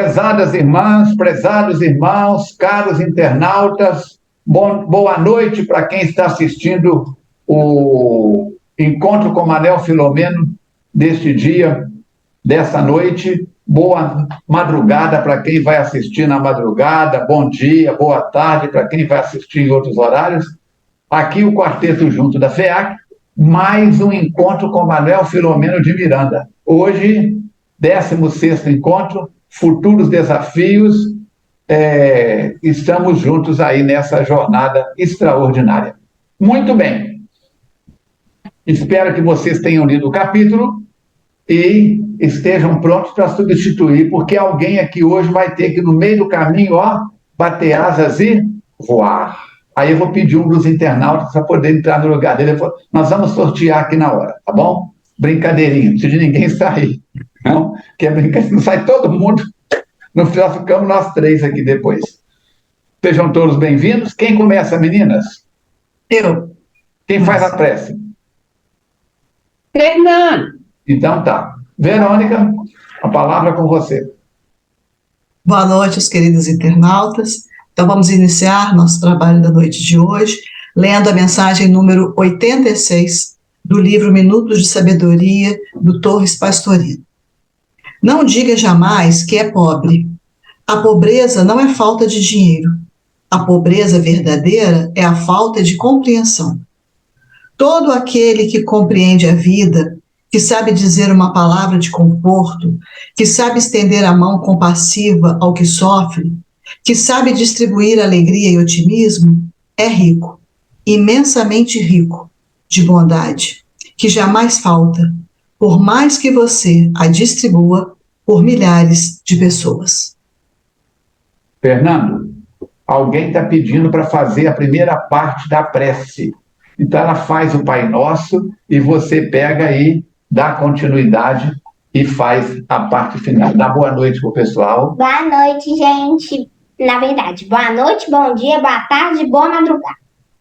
Prezadas irmãs, prezados irmãos, caros internautas, boa noite para quem está assistindo o Encontro com Manel Filomeno deste dia, dessa noite. Boa madrugada para quem vai assistir na madrugada, bom dia, boa tarde para quem vai assistir em outros horários. Aqui o Quarteto Junto da FEAC, mais um Encontro com Manel Filomeno de Miranda. Hoje, 16º encontro, futuros desafios, estamos juntos aí nessa jornada extraordinária. Muito bem, espero que vocês tenham lido o capítulo e estejam prontos para substituir, porque alguém aqui hoje vai ter que, no meio do caminho, bater asas e voar. Aí eu vou pedir um dos internautas para poder entrar no lugar dele. Nós vamos sortear aqui na hora, tá bom? Brincadeirinha, não precisa de ninguém sair. Não, que é brincadeira, não sai todo mundo, no final ficamos nós três aqui depois. Sejam todos bem-vindos. Quem começa, meninas? Eu. Quem faz a prece? Fernando. Então tá. Verônica, a palavra é com você. Boa noite, os queridos internautas. Então vamos iniciar nosso trabalho da noite de hoje, lendo a mensagem número 86 do livro Minutos de Sabedoria, do Torres Pastorino. Não diga jamais que é pobre. A pobreza não é falta de dinheiro. A pobreza verdadeira é a falta de compreensão. Todo aquele que compreende a vida, que sabe dizer uma palavra de conforto, que sabe estender a mão compassiva ao que sofre, que sabe distribuir alegria e otimismo, é rico, imensamente rico, de bondade, que jamais falta, por mais que você a distribua por milhares de pessoas. Fernando, alguém está pedindo para fazer a primeira parte da prece. Então ela faz o Pai Nosso e você pega aí, dá continuidade e faz a parte final. Dá boa noite para o pessoal. Boa noite, gente. Na verdade, boa noite, bom dia, boa tarde, boa madrugada.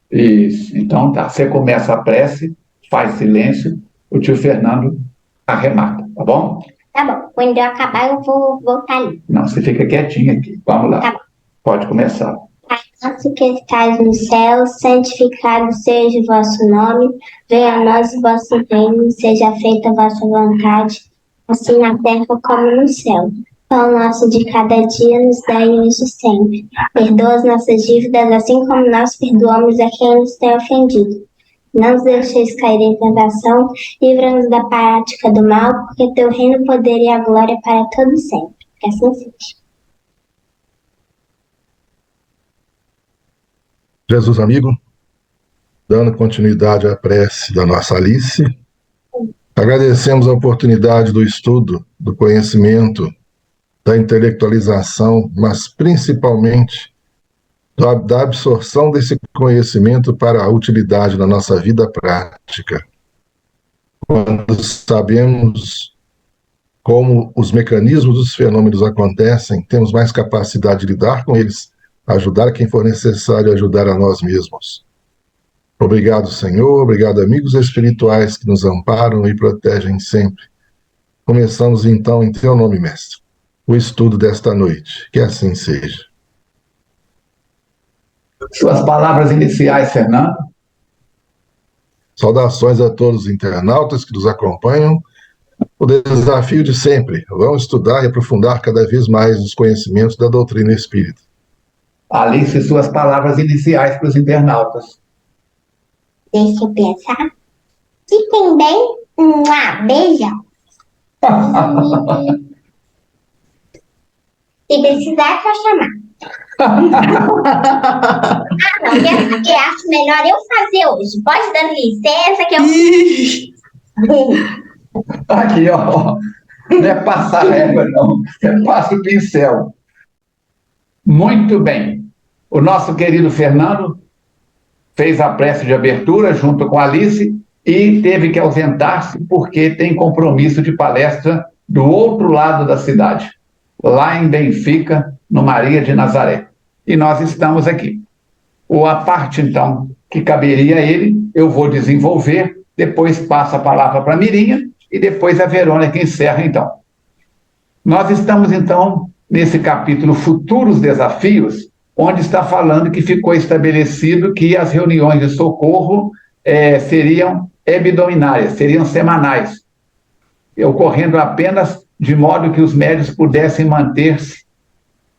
Isso, então tá. Você começa a prece, faz silêncio, o tio Fernando arremata, tá bom? Tá bom, quando eu acabar eu vou voltar ali. Não, você fica quietinho aqui, vamos lá. Tá bom. Pode começar. Pai nosso que estais no céu, santificado seja o vosso nome, venha a nós o vosso reino, seja feita a vossa vontade, assim na terra como no céu. Pão nosso de cada dia nos dai hoje sempre. Perdoa as nossas dívidas, assim como nós perdoamos a quem nos tem ofendido. Não nos deixeis cair em tentação, livra-nos da prática do mal, porque teu reino, o poder e a glória para todo sempre. Que assim seja. Jesus amigo, dando continuidade à prece da nossa Alice, agradecemos a oportunidade do estudo, do conhecimento, da intelectualização, mas principalmente da absorção desse conhecimento para a utilidade na nossa vida prática. Quando sabemos como os mecanismos dos fenômenos acontecem, temos mais capacidade de lidar com eles, ajudar quem for necessário, ajudar a nós mesmos. Obrigado, Senhor, obrigado, amigos espirituais que nos amparam e protegem sempre. Começamos então em teu nome, Mestre, o estudo desta noite. Que assim seja. Suas palavras iniciais, Fernando. Saudações a todos os internautas que nos acompanham. O desafio de sempre. Vamos estudar e aprofundar cada vez mais os conhecimentos da doutrina espírita. Alice, suas palavras iniciais para os internautas. Deixa eu pensar. Fiquem bem. Beijo. Se precisar, é só chamar. Não, eu acho melhor eu fazer hoje. Pode dar licença que eu... Aqui, ó. Não é passar régua, não. É passa o pincel. Muito bem. O nosso querido Fernando fez a prece de abertura junto com a Alice e teve que ausentar-se porque tem compromisso de palestra do outro lado da cidade, lá em Benfica, no Maria de Nazaré. E nós estamos aqui. A parte, então, que caberia a ele, eu vou desenvolver, depois passo a palavra para a Mirinha e depois a Verônica encerra, então. Nós estamos, então, nesse capítulo Futuros Desafios, onde está falando que ficou estabelecido que as reuniões de socorro seriam hebdominárias, seriam semanais, ocorrendo apenas de modo que os médios pudessem manter-se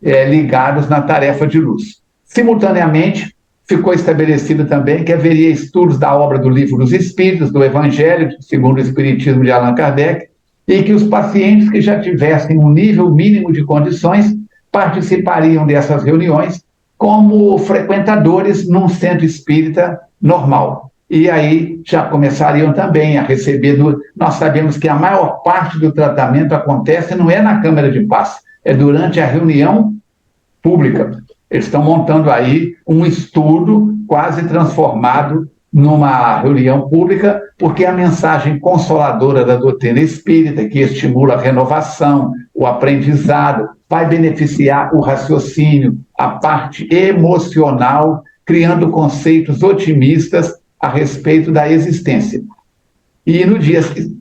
ligados na tarefa de luz. Simultaneamente, ficou estabelecido também que haveria estudos da obra do Livro dos Espíritos, do Evangelho, segundo o Espiritismo de Allan Kardec, e que os pacientes que já tivessem um nível mínimo de condições participariam dessas reuniões como frequentadores num centro espírita normal. E aí já começariam também a receber... Nós sabemos que a maior parte do tratamento acontece não é na Câmara de Paz, é durante a reunião pública. Eles estão montando aí um estudo quase transformado numa reunião pública, porque a mensagem consoladora da doutrina espírita, que estimula a renovação, o aprendizado, vai beneficiar o raciocínio, a parte emocional, criando conceitos otimistas a respeito da existência. E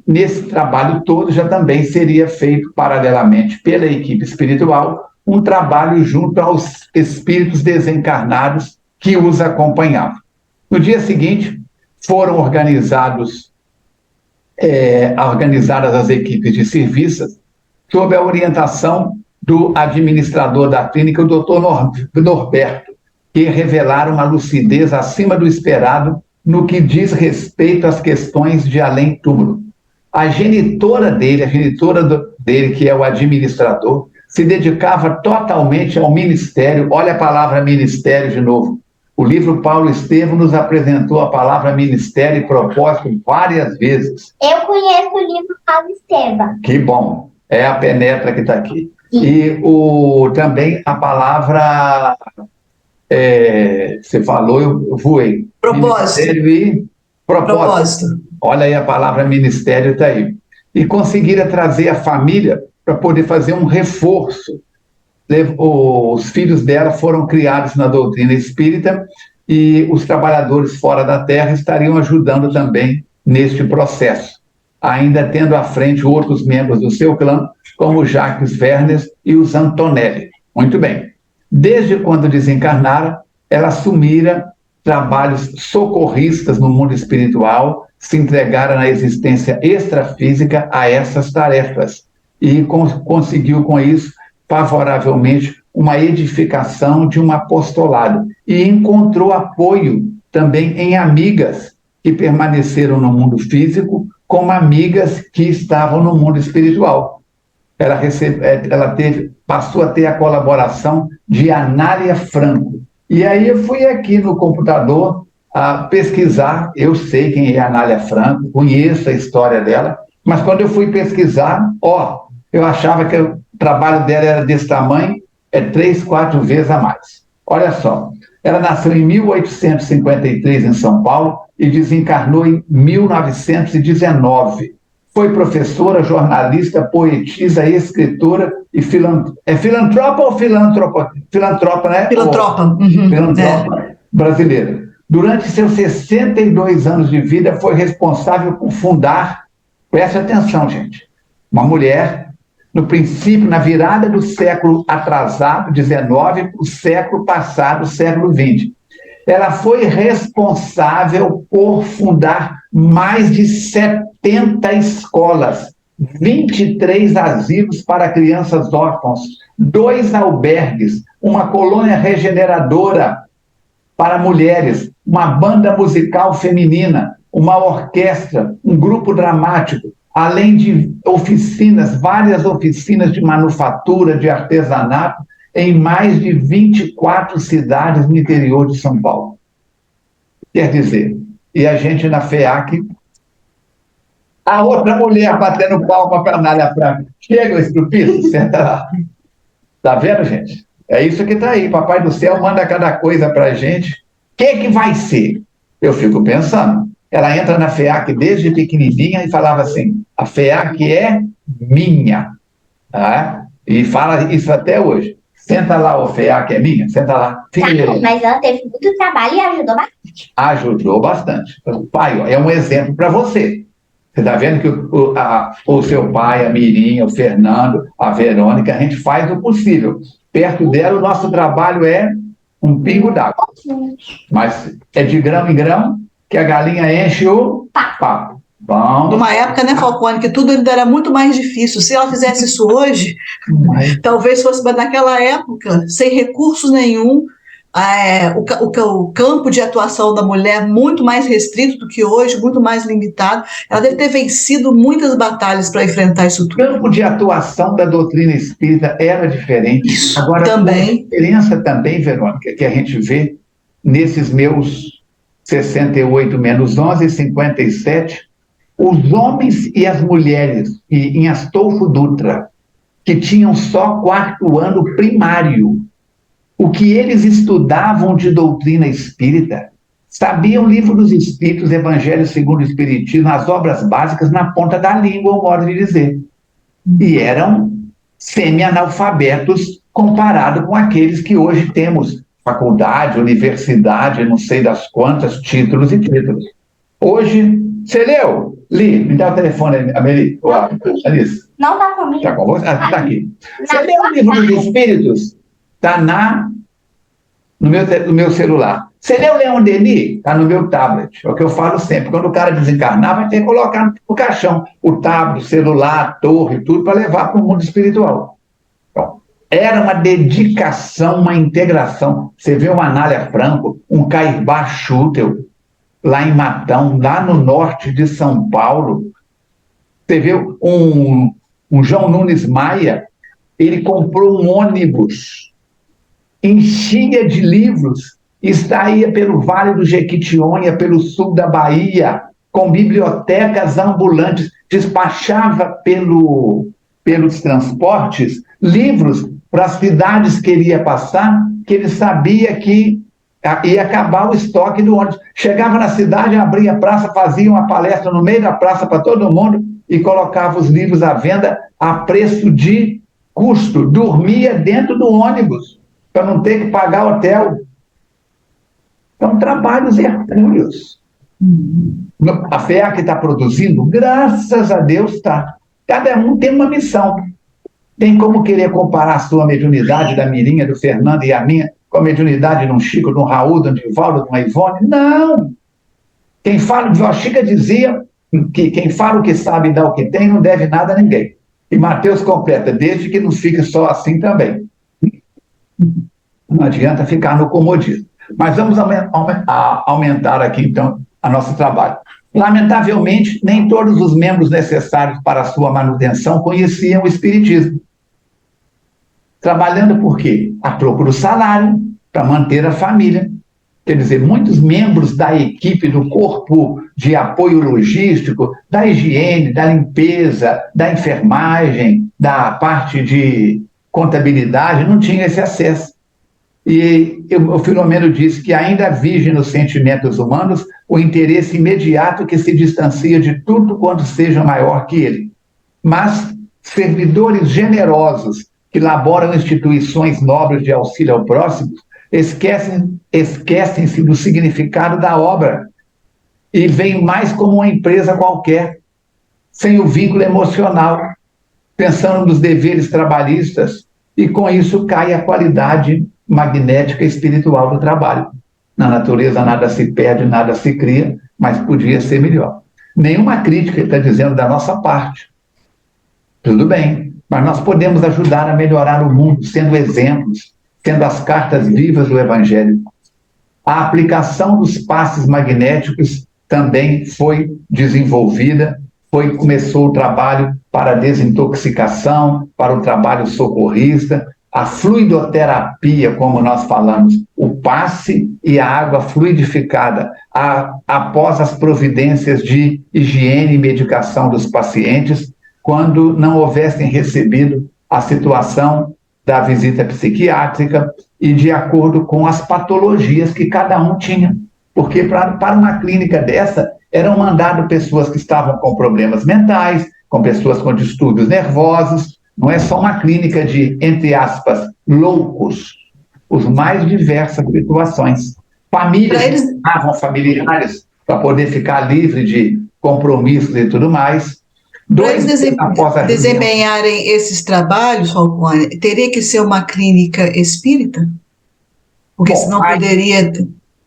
nesse trabalho todo já também seria feito paralelamente pela equipe espiritual um trabalho junto aos espíritos desencarnados que os acompanhavam. No dia seguinte, foram organizadas as equipes de serviços sob a orientação do administrador da clínica, o Dr. Norberto, que revelaram uma lucidez acima do esperado no que diz respeito às questões de além-túmulo. A genitora dele, que é o administrador, se dedicava totalmente ao ministério. Olha a palavra ministério de novo. O livro Paulo Estevam nos apresentou a palavra ministério e propósito várias vezes. Eu conheço o livro Paulo Estevam. Que bom. É a Penetra que está aqui. Sim. E também a palavra... você falou, eu voei. Propósito. Ministério e propósito. Olha aí, a palavra ministério está aí. E conseguiram trazer a família para poder fazer um reforço. Os filhos dela foram criados na doutrina espírita e os trabalhadores fora da Terra estariam ajudando também neste processo, ainda tendo à frente outros membros do seu clã, como Jacques Werner e os Antonelli. Muito bem. Desde quando desencarnara, ela assumira trabalhos socorristas no mundo espiritual, se entregara na existência extrafísica a essas tarefas e conseguiu com isso favoravelmente uma edificação de um apostolado e encontrou apoio também em amigas que permaneceram no mundo físico como amigas que estavam no mundo espiritual. Ela passou a ter a colaboração de Anália Franco. E aí eu fui aqui no computador a pesquisar. Eu sei quem é a Anália Franco, conheço a história dela, mas quando eu fui pesquisar, eu achava que o trabalho dela era desse tamanho, 3, 4 vezes a mais. Olha só, ela nasceu em 1853 em São Paulo e desencarnou em 1919. Foi professora, jornalista, poetisa, escritora e filantropa ou filantropa? Filantropa, né? Filantropa. Filantropa brasileira. Durante seus 62 anos de vida, foi responsável por fundar, preste atenção, gente, uma mulher, no princípio, na virada do século atrasado, 19, para o século passado, século 20. Ela foi responsável por fundar mais de 70 escolas, 23 asilos para crianças órfãos, 2 albergues, uma colônia regeneradora para mulheres, uma banda musical feminina, uma orquestra, um grupo dramático, além de oficinas, várias oficinas de manufatura, de artesanato, em mais de 24 cidades no interior de São Paulo. Quer dizer, e a gente na FEAC, a outra mulher batendo palma para a Anália Franco. Chega o estrupício, senta lá. Tá vendo, gente? É isso que está aí. Papai do céu manda cada coisa para a gente. O que vai ser? Eu fico pensando. Ela entra na FEAC desde pequenininha e falava assim, a FEAC é minha. Tá? E fala isso até hoje. Senta lá, o FEAC é minha, senta lá. Mas ela teve muito trabalho e ajudou bastante. Ajudou bastante. Pai, é um exemplo para você. Você está vendo que o seu pai, a Mirinha, o Fernando, a Verônica, a gente faz o possível. Perto dela, o nosso trabalho é um pingo d'água. Mas é de grão em grão que a galinha enche o papo. Bom. Numa época, né, Falcone, que tudo ainda era muito mais difícil. Se ela fizesse isso hoje, talvez fosse naquela época, sem recursos nenhum, o campo de atuação da mulher muito mais restrito do que hoje, muito mais limitado. Ela deve ter vencido muitas batalhas para enfrentar isso tudo. O campo de atuação da doutrina espírita era diferente. Isso. Agora, também. a diferença também, Verônica, que a gente vê nesses meus 68 menos 11, 57, os homens e as mulheres em Astolfo Dutra, que tinham só 4º ano primário, o que eles estudavam de doutrina espírita, sabiam o Livro dos Espíritos, Evangelho segundo o Espiritismo, as obras básicas na ponta da língua, o modo de dizer. E eram semi-analfabetos comparado com aqueles que hoje temos faculdade, universidade, não sei das quantas, títulos e títulos. Hoje, você leu? Li, me dá o telefone, Alice. Não está comigo. Está com você? Está aqui. Você leu o Livro dos Espíritos? Está no meu celular. Você leu Leon Denis? Está no meu tablet. É o que eu falo sempre. Quando o cara desencarnar, vai ter que colocar no caixão o tablet, o celular, a torre, tudo, para levar para o mundo espiritual. Então, era uma dedicação, uma integração. Você vê uma Anália Franco, um Caibá Schutel, lá em Matão, lá no norte de São Paulo. Você vê um João Nunes Maia, ele comprou um ônibus, enchia de livros, e saía pelo Vale do Jequitinhonha, pelo sul da Bahia, com bibliotecas ambulantes, despachava pelos transportes livros para as cidades que ele ia passar, que ele sabia que ia acabar o estoque do ônibus. Chegava na cidade, abria a praça, fazia uma palestra no meio da praça para todo mundo e colocava os livros à venda a preço de custo. Dormia dentro do ônibus para não ter que pagar hotel. São trabalhos hercúleos. A FEAC está produzindo, graças a Deus está. Cada um tem uma missão. Tem como querer comparar a sua mediunidade da Mirinha, do Fernando e a minha com a mediunidade de um Chico, de um Raul, de um Divaldo, de uma Ivone? Não! Quem fala, a Chica dizia que quem fala o que sabe e dá o que tem não deve nada a ninguém. E Mateus completa, desde que não fique só assim também. Não adianta ficar no comodismo. Mas vamos aumentar aqui, então, o nosso trabalho. Lamentavelmente, nem todos os membros necessários para a sua manutenção conheciam o Espiritismo. Trabalhando por quê? A troco do salário, para manter a família. Quer dizer, muitos membros da equipe do corpo de apoio logístico, da higiene, da limpeza, da enfermagem, da parte de contabilidade, não tinham esse acesso. E o Filomeno disse que ainda vige nos sentimentos humanos o interesse imediato que se distancia de tudo quanto seja maior que ele. Mas servidores generosos que laboram instituições nobres de auxílio ao próximo esquecem-se do significado da obra e veem mais como uma empresa qualquer, sem o vínculo emocional, pensando nos deveres trabalhistas, e com isso cai a qualidade magnética e espiritual do trabalho. Na natureza nada se perde, nada se cria, mas podia ser melhor. Nenhuma crítica está dizendo da nossa parte. Tudo bem, mas nós podemos ajudar a melhorar o mundo, sendo exemplos, sendo as cartas vivas do Evangelho. A aplicação dos passes magnéticos também foi desenvolvida, começou o trabalho para a desintoxicação, para o trabalho socorrista, a fluidoterapia, como nós falamos, o passe e a água fluidificada, após as providências de higiene e medicação dos pacientes, quando não houvessem recebido a situação da visita psiquiátrica e de acordo com as patologias que cada um tinha. Porque para uma clínica dessa, eram mandadas pessoas que estavam com problemas mentais, com pessoas com distúrbios nervosos. Não é só uma clínica de, entre aspas, loucos, os mais diversas situações. Famílias que estavam familiares para poder ficar livre compromissos e tudo mais. Para eles desempenharem esses trabalhos, Falcone, teria que ser uma clínica espírita? Porque senão poderia...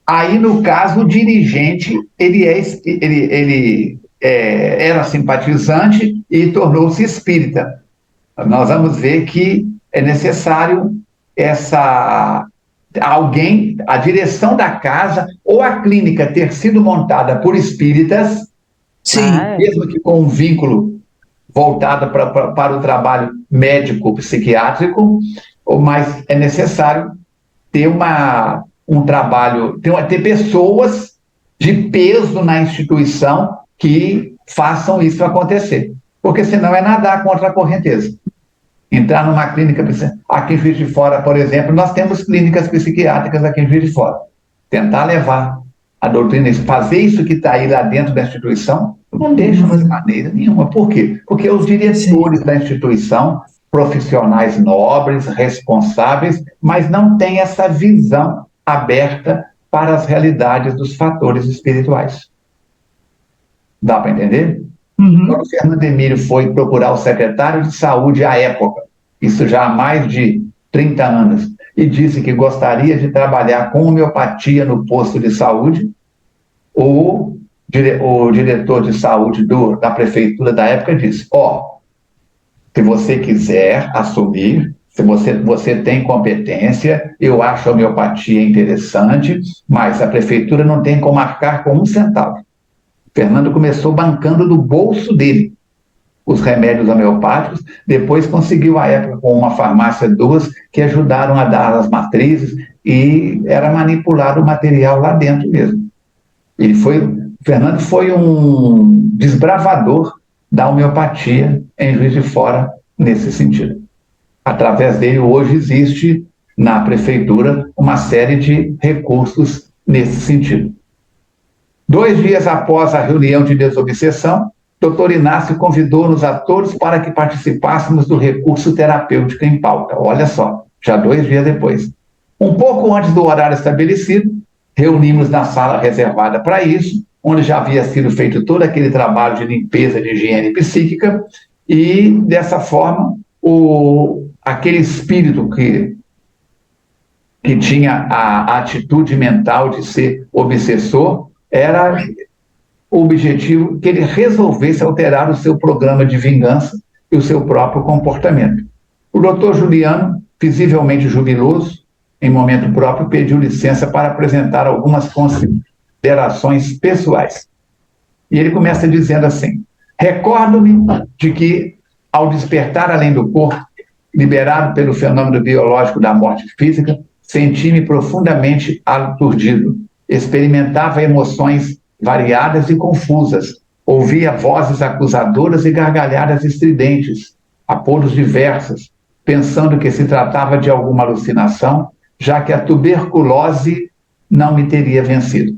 Aí, no caso, o dirigente, ele era simpatizante e tornou-se espírita. Nós vamos ver que é necessário alguém, a direção da casa ou a clínica ter sido montada por espíritas, sim, mesmo que com um vínculo voltado para o trabalho médico-psiquiátrico, mas é necessário ter um trabalho, ter pessoas de peso na instituição que façam isso acontecer. Porque senão é nadar contra a correnteza. Entrar numa clínica, aqui em Juiz de Fora, por exemplo, nós temos clínicas psiquiátricas aqui em Juiz de Fora. Tentar levar a doutrina, fazer isso que está aí lá dentro da instituição, não deixa de maneira nenhuma. Por quê? Porque os diretores da instituição, profissionais nobres, responsáveis, mas não têm essa visão aberta para as realidades dos fatores espirituais. Dá para entender? Quando o Fernando Emílio foi procurar o secretário de saúde à época, isso já há mais de 30 anos, e disse que gostaria de trabalhar com homeopatia no posto de saúde, o diretor de saúde da prefeitura da época disse: se você quiser assumir, se você tem competência, eu acho a homeopatia interessante, mas a prefeitura não tem como arcar com 1 centavo. Fernando começou bancando do bolso dele os remédios homeopáticos, depois conseguiu, à época, com uma farmácia, 2, que ajudaram a dar as matrizes, e era manipulado o material lá dentro mesmo. Fernando foi um desbravador da homeopatia em Juiz de Fora, nesse sentido. Através dele, hoje existe na prefeitura uma série de recursos nesse sentido. 2 dias após a reunião de desobsessão, Dr. Inácio convidou-nos a todos para que participássemos do recurso terapêutico em pauta. Olha só, já 2 dias depois. Um pouco antes do horário estabelecido, reunimos na sala reservada para isso, onde já havia sido feito todo aquele trabalho de limpeza, de higiene psíquica, e, dessa forma, aquele espírito que tinha a atitude mental de ser obsessor, era o objetivo que ele resolvesse alterar o seu programa de vingança e o seu próprio comportamento. O doutor Juliano, visivelmente jubiloso, em momento próprio, pediu licença para apresentar algumas considerações pessoais. E ele começa dizendo assim: recordo-me de que, ao despertar além do corpo, liberado pelo fenômeno biológico da morte física, senti-me profundamente aturdido. Experimentava emoções variadas e confusas, ouvia vozes acusadoras e gargalhadas estridentes, apodos diversos, pensando que se tratava de alguma alucinação, já que a tuberculose não me teria vencido.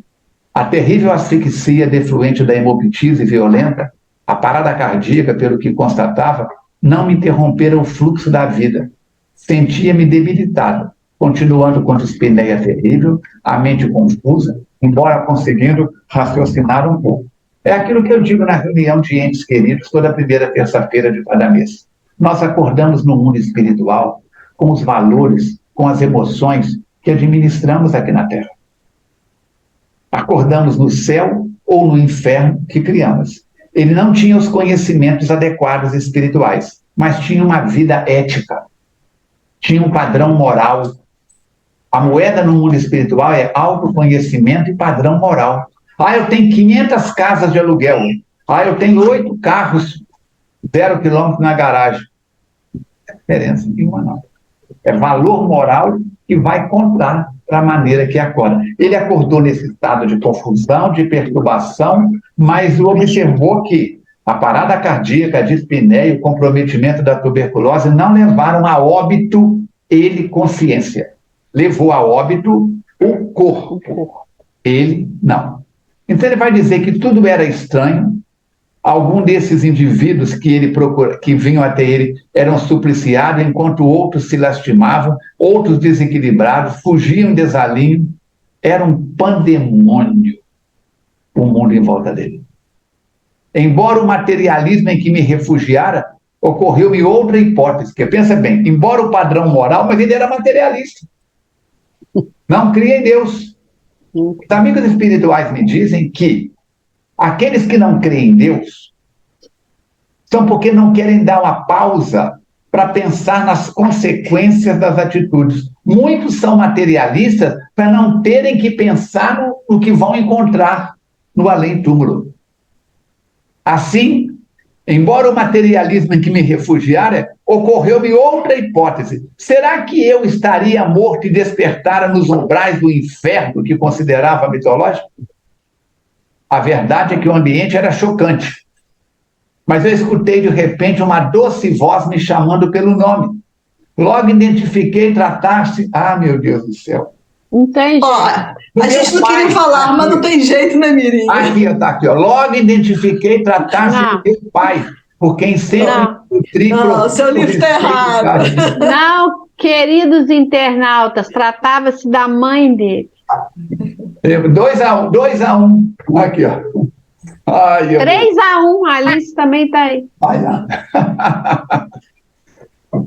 A terrível asfixia defluente da hemoptise violenta, a parada cardíaca, pelo que constatava, não me interrompera o fluxo da vida. Sentia-me debilitado, continuando com dispneia terrível, a mente confusa, embora conseguindo raciocinar um pouco. É aquilo que eu digo na reunião de entes queridos toda primeira terça-feira de cada mês. Nós acordamos no mundo espiritual com os valores, com as emoções que administramos aqui na Terra. Acordamos no céu ou no inferno que criamos. Ele não tinha os conhecimentos adequados espirituais, mas tinha uma vida ética, tinha um padrão moral. A moeda no mundo espiritual é autoconhecimento e padrão moral. Eu tenho 500 casas de aluguel. Eu tenho 8 carros, 0 quilômetro na garagem. Não tem diferença nenhuma, não. É valor moral que vai contar para a maneira que acorda. Ele acordou nesse estado de confusão, de perturbação, mas observou que a parada cardíaca, a dispneia, o comprometimento da tuberculose não levaram a óbito ele, consciência. Levou a óbito o corpo. Ele, não. Então ele vai dizer que tudo era estranho. Algum desses indivíduos que vinham até ele eram supliciados, enquanto outros se lastimavam, outros desequilibrados, fugiam em desalinho. Era um pandemônio o mundo em volta dele. Embora o materialismo em que me refugiara, ocorreu-me outra hipótese, que pensa bem, embora o padrão moral, mas ele era materialista. Não cria em Deus. Os amigos espirituais me dizem que aqueles que não creem em Deus são porque não querem dar uma pausa para pensar nas consequências das atitudes. Muitos são materialistas para não terem que pensar no que vão encontrar no além-túmulo. Assim, embora o materialismo em que me refugiara, ocorreu-me outra hipótese. Será que eu estaria morto e despertara nos umbrais do inferno que considerava mitológico? A verdade é que o ambiente era chocante. Mas eu escutei de repente uma doce voz me chamando pelo nome. Logo identifiquei tratar-se... Ah, meu Deus do céu. Não tem jeito. A gente não queria falar, mas não tem jeito, né, Mirim? Aqui, está aqui. Ó. Logo identifiquei tratar-se do meu pai, por quem sempre nutri... Não, seu livro está errado. Não, queridos internautas, tratava-se da mãe dele. 2-1. Aqui, ó. 3-1, a Alice também está aí.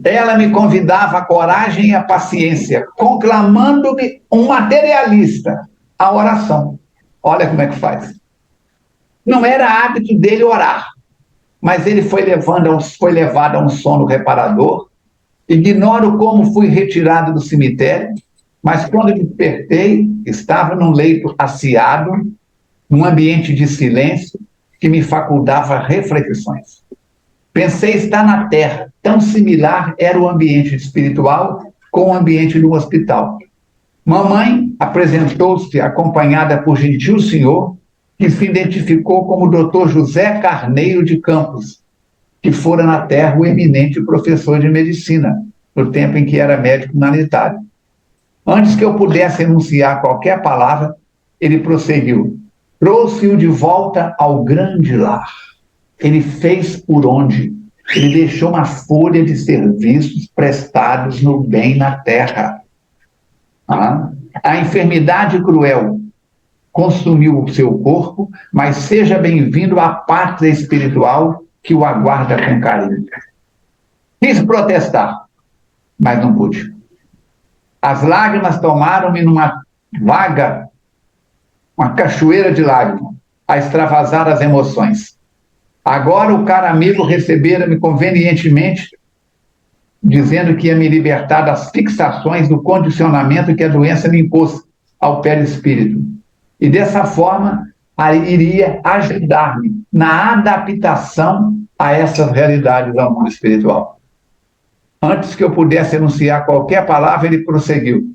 Ela me convidava a coragem e a paciência, conclamando-me um materialista à oração. Olha como é que faz. Não era hábito dele orar, mas ele foi levado a um sono reparador. Ignoro como fui retirado do cemitério, mas quando despertei, estava num leito asseado, num ambiente de silêncio que me facultava reflexões. Pensei estar na Terra, tão similar era o ambiente espiritual com o ambiente do hospital. Mamãe apresentou-se acompanhada por gentil senhor, que se identificou como Dr. José Carneiro de Campos, que fora na Terra o eminente professor de medicina, no tempo em que era médico humanitário. Antes que eu pudesse enunciar qualquer palavra, ele prosseguiu. Trouxe-o de volta ao grande lar. Ele fez por onde? Ele deixou uma folha de serviços prestados no bem na terra. A enfermidade cruel consumiu o seu corpo, mas seja bem-vindo à pátria espiritual que o aguarda com carinho. Quis protestar, mas não pude. As lágrimas tomaram-me numa vaga, uma cachoeira de lágrimas, a extravasar as emoções. Agora o caro amigo recebera-me convenientemente, dizendo que ia me libertar das fixações do condicionamento que a doença me impôs ao perispírito. E dessa forma iria ajudar-me na adaptação a essas realidades do mundo espiritual. Antes que eu pudesse enunciar qualquer palavra, ele prosseguiu.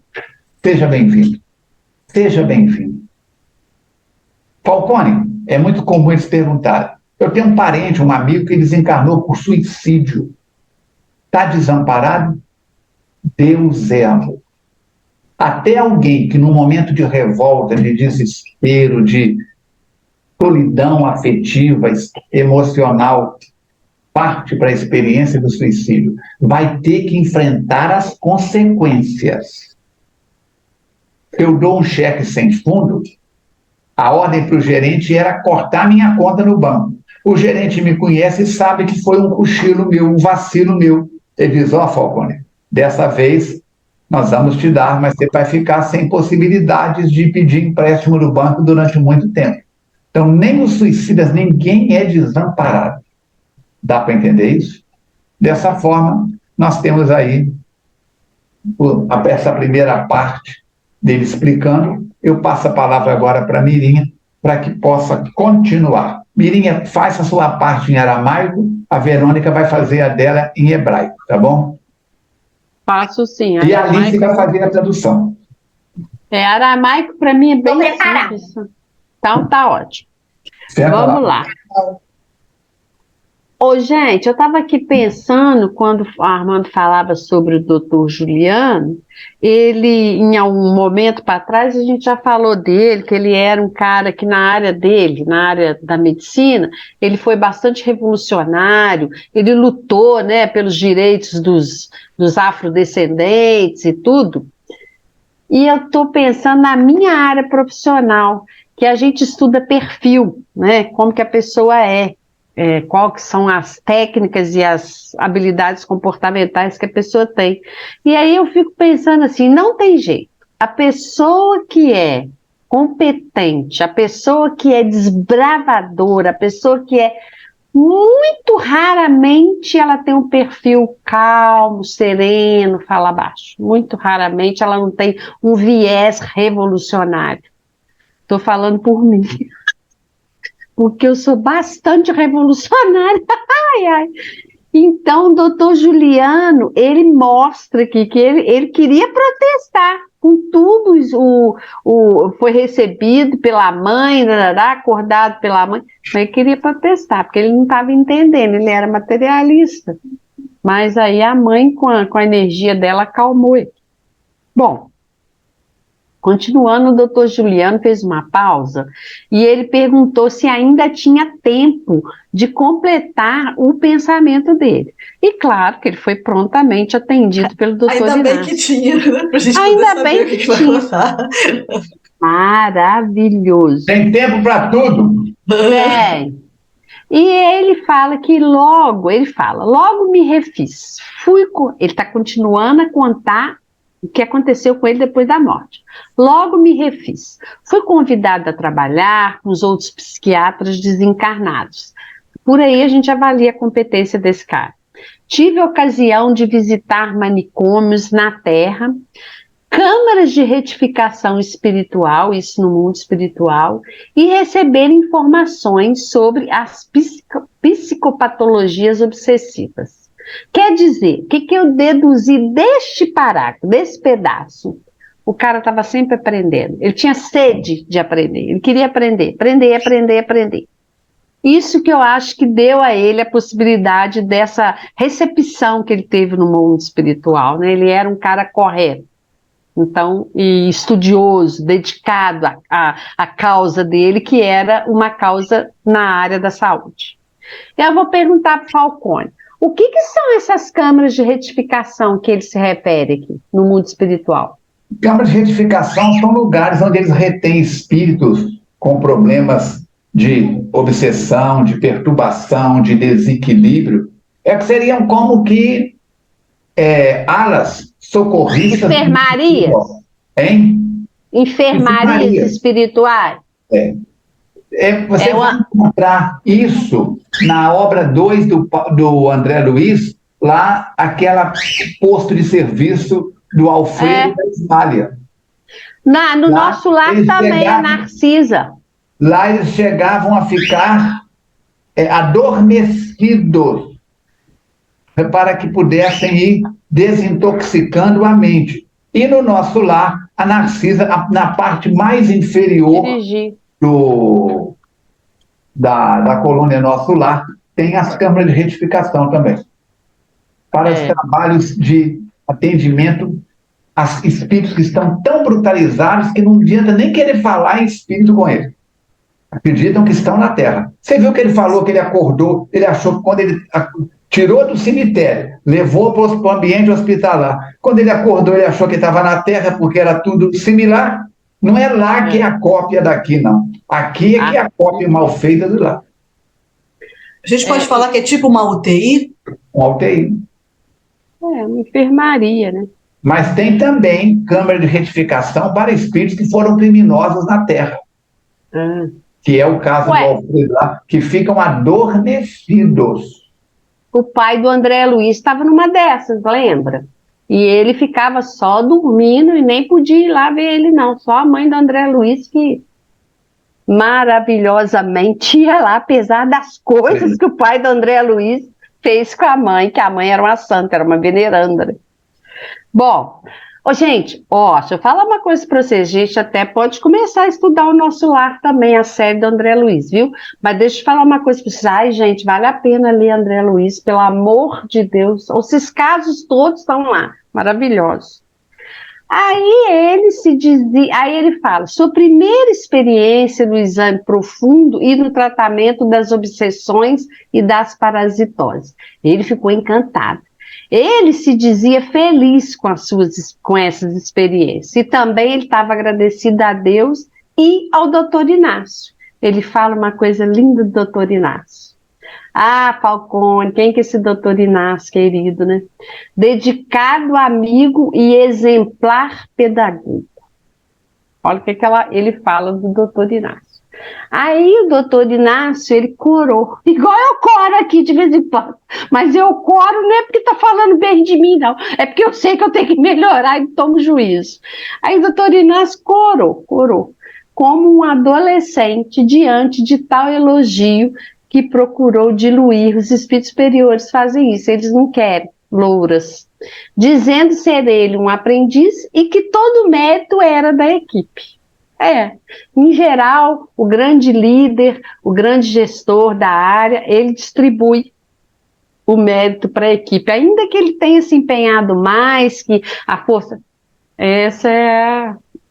Seja bem-vindo. Seja bem-vindo. Falcone, é muito comum eles perguntarem. Eu tenho um parente, um amigo que desencarnou por suicídio. Está desamparado? Deus é amor. Até alguém que num momento de revolta, de desespero, de solidão afetiva, emocional, parte para a experiência do suicídio, vai ter que enfrentar as consequências. Eu dou um cheque sem fundo, a ordem para o gerente era cortar minha conta no banco. O gerente me conhece e sabe que foi um cochilo meu, um vacilo meu. Ele diz, Falcone, dessa vez nós vamos te dar, mas você vai ficar sem possibilidades de pedir empréstimo no banco durante muito tempo. Então, nem os suicidas, ninguém é desamparado. Dá para entender isso? Dessa forma, nós temos aí essa primeira parte dele explicando. Eu passo a palavra agora para a Mirinha, para que possa continuar. Mirinha, faça a sua parte em aramaico, a Verônica vai fazer a dela em hebraico, tá bom? Faço sim. E a Alice vai fazer a tradução. Aramaico para mim é bem simples. Então tá ótimo. Vamos lá. Ô, gente, eu estava aqui pensando, quando o Armando falava sobre o doutor Juliano, ele, em algum momento para trás, a gente já falou dele, que ele era um cara que na área dele, na área da medicina, ele foi bastante revolucionário, ele lutou, né, pelos direitos dos afrodescendentes e tudo. E eu estou pensando na minha área profissional, que a gente estuda perfil, né, como que a pessoa é. qual que são as técnicas e as habilidades comportamentais que a pessoa tem. E aí eu fico pensando assim, não tem jeito. A pessoa que é competente, a pessoa que é desbravadora, a pessoa que é muito raramente ela tem um perfil calmo, sereno, fala baixo. Muito raramente ela não tem um viés revolucionário. Estou falando por mim, porque eu sou bastante revolucionária. Ai, ai. Então, o doutor Juliano, ele mostra aqui que ele queria protestar com tudo, foi recebido pela mãe, acordado pela mãe, mas ele queria protestar, porque ele não estava entendendo, ele era materialista. Mas aí a mãe, com a energia dela, acalmou ele. Bom, continuando, o doutor Juliano fez uma pausa e ele perguntou se ainda tinha tempo de completar o pensamento dele. E claro que ele foi prontamente atendido pelo doutor Inácio. Ainda bem que tinha, né? Pra gente ainda poder bem saber que vai tinha. contar. Maravilhoso. Tem tempo para tudo. Bem, e ele fala que logo me refiz. Ele está continuando a contar o que aconteceu com ele depois da morte. Logo me refiz. Fui convidado a trabalhar com os outros psiquiatras desencarnados. Por aí a gente avalia a competência desse cara. Tive a ocasião de visitar manicômios na Terra, câmaras de retificação espiritual, isso no mundo espiritual, e receber informações sobre as psicopatologias obsessivas. Quer dizer, o que eu deduzi deste parágrafo, desse pedaço? O cara estava sempre aprendendo, ele tinha sede de aprender, ele queria aprender. Isso que eu acho que deu a ele a possibilidade dessa recepção que ele teve no mundo espiritual, né? Ele era um cara correto, então, e estudioso, dedicado à causa dele, que era uma causa na área da saúde. Eu vou perguntar para o Falcone, o que são essas câmaras de retificação que ele se refere aqui, no mundo espiritual? Câmaras de retificação são lugares onde eles retêm espíritos com problemas de obsessão, de perturbação, de desequilíbrio. Que seriam como que alas socorristas. Enfermarias? Hein? Enfermarias espirituais? Você vai encontrar isso na obra 2 do André Luiz, lá aquela posto de serviço do Alfredo da Ismália. No nosso lar também é Narcisa. Lá eles chegavam a ficar adormecidos para que pudessem ir desintoxicando a mente. E no nosso lar, a Narcisa, na parte mais inferior da colônia Nosso Lar, tem as câmaras de retificação também. Para os trabalhos de atendimento a espíritos que estão tão brutalizados que não adianta nem querer falar em espírito com eles. Acreditam que estão na Terra. Você viu que ele falou que ele acordou, ele achou que quando ele tirou do cemitério, levou para o ambiente hospitalar, quando ele acordou, ele achou que estava na Terra porque era tudo similar. Não é lá que é a cópia daqui, não. Aqui é que é a cópia mal feita de lá. A gente pode falar que é tipo uma UTI? Uma UTI. Uma enfermaria, né? Mas tem também câmara de retificação para espíritos que foram criminosos na Terra. Que é o caso do Alfredo lá, que ficam adormecidos. O pai do André Luiz estava numa dessas, lembra? E ele ficava só dormindo e nem podia ir lá ver ele, não. Só a mãe do André Luiz que maravilhosamente ia lá, apesar das coisas que o pai do André Luiz fez com a mãe, que a mãe era uma santa, era uma veneranda. Bom, gente, deixa eu falar uma coisa para vocês, gente até pode começar a estudar o Nosso Lar também, a série do André Luiz, viu? Mas deixa eu falar uma coisa para vocês, gente, vale a pena ler André Luiz, pelo amor de Deus, esses casos todos estão lá, maravilhosos. Aí ele fala, sua primeira experiência no exame profundo e no tratamento das obsessões e das parasitoses. Ele ficou encantado. Ele se dizia feliz com essas experiências. E também ele estava agradecido a Deus e ao doutor Inácio. Ele fala uma coisa linda do doutor Inácio. Ah, Falcone, quem que é esse doutor Inácio, querido, né? Dedicado amigo e exemplar pedagogo. Olha o que ele fala do doutor Inácio. Aí o doutor Inácio, ele corou, igual eu coro aqui de vez em quando, mas eu coro não é porque tá falando bem de mim, não, é porque eu sei que eu tenho que melhorar e tomo juízo. Aí o doutor Inácio corou, como um adolescente diante de tal elogio que procurou diluir. Os espíritos superiores fazem isso, eles não querem louras, dizendo ser ele um aprendiz e que todo o mérito era da equipe. Em geral, o grande líder, o grande gestor da área, ele distribui o mérito para a equipe, ainda que ele tenha se empenhado mais, que a força...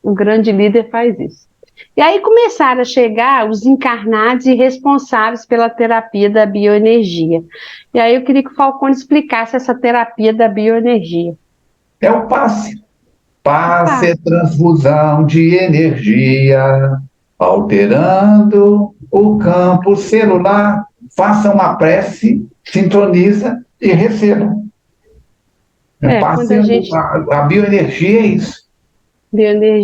O grande líder faz isso. E aí começaram a chegar os encarnados e responsáveis pela terapia da bioenergia. E aí eu queria que o Falcone explicasse essa terapia da bioenergia. É o passe. Passe é transfusão de energia, alterando o campo celular. Faça uma prece, sintoniza e receba. A bioenergia é isso.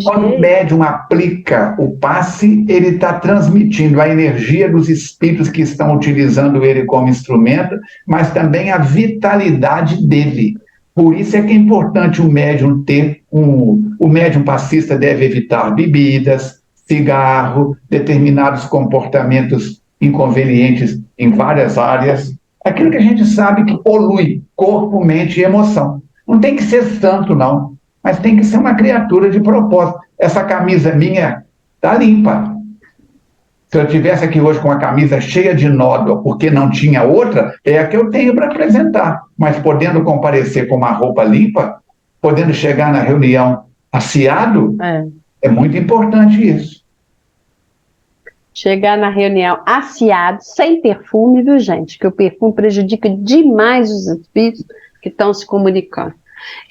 Quando o médium aplica o passe, ele está transmitindo a energia dos espíritos que estão utilizando ele como instrumento, mas também a vitalidade dele. Por isso é que é importante o médium ter o médium passista deve evitar bebidas, cigarro, determinados comportamentos inconvenientes em várias áreas. Aquilo que a gente sabe que polui corpo, mente e emoção. Não tem que ser santo, não, mas tem que ser uma criatura de propósito. Essa camisa minha está limpa. Se eu estivesse aqui hoje com a camisa cheia de nódoa, porque não tinha outra, é a que eu tenho para apresentar. Mas podendo comparecer com uma roupa limpa, podendo chegar na reunião aciado, é muito importante isso. Chegar na reunião aciado, sem perfume, viu, gente? Que o perfume prejudica demais os espíritos que estão se comunicando.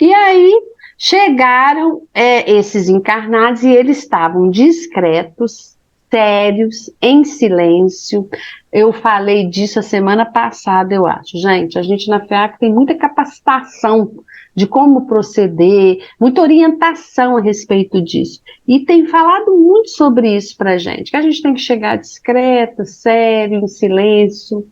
E aí chegaram esses encarnados e eles estavam discretos, sérios, em silêncio. Eu falei disso a semana passada, eu acho. Gente, a gente na FEAC tem muita capacitação de como proceder, muita orientação a respeito disso. E tem falado muito sobre isso para a gente, que a gente tem que chegar discreto, sério, em silêncio.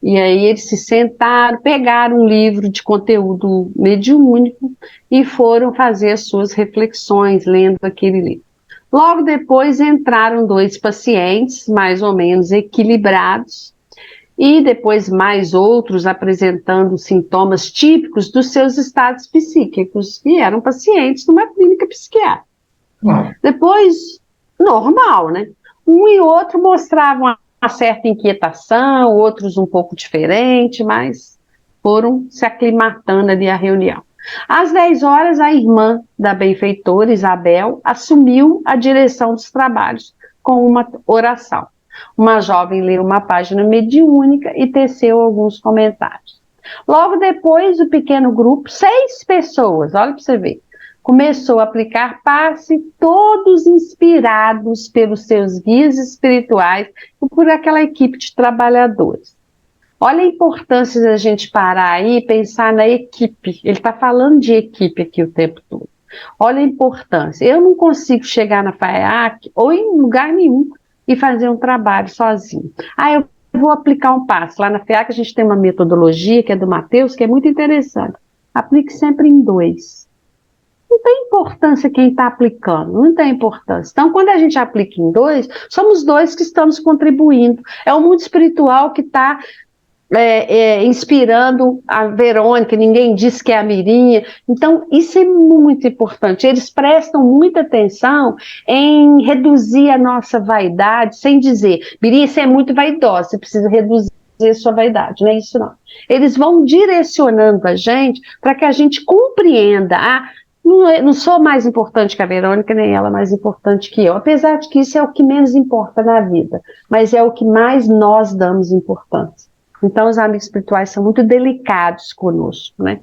E aí eles se sentaram, pegaram um livro de conteúdo mediúnico e foram fazer as suas reflexões, lendo aquele livro. Logo depois entraram 2 pacientes, mais ou menos equilibrados, e depois mais outros apresentando sintomas típicos dos seus estados psíquicos, e eram pacientes numa clínica psiquiátrica. Depois, normal, né? Um e outro mostravam uma certa inquietação, outros um pouco diferente, mas foram se aclimatando ali à reunião. Às 10 horas, a irmã da benfeitora, Isabel, assumiu a direção dos trabalhos com uma oração. Uma jovem leu uma página mediúnica e teceu alguns comentários. Logo depois, o pequeno grupo, 6 pessoas, olha para você ver, começou a aplicar passe, todos inspirados pelos seus guias espirituais e por aquela equipe de trabalhadores. Olha a importância da gente parar aí e pensar na equipe. Ele está falando de equipe aqui o tempo todo. Olha a importância. Eu não consigo chegar na FAEAC ou em lugar nenhum e fazer um trabalho sozinho. Eu vou aplicar um passe. Lá na FAEAC a gente tem uma metodologia que é do Matheus, que é muito interessante. Aplique sempre em 2. Não tem importância quem está aplicando, não tem importância. Então, quando a gente aplica em 2, somos 2 que estamos contribuindo. É o mundo espiritual que está inspirando a Verônica, ninguém diz que é a Mirinha. Então, isso é muito importante. Eles prestam muita atenção em reduzir a nossa vaidade, sem dizer, Mirinha, você é muito vaidosa, você precisa reduzir a sua vaidade, não é isso não. Eles vão direcionando a gente para que a gente compreenda, não sou mais importante que a Verônica, nem ela mais importante que eu, apesar de que isso é o que menos importa na vida, mas é o que mais nós damos importância. Então, os amigos espirituais são muito delicados conosco, né?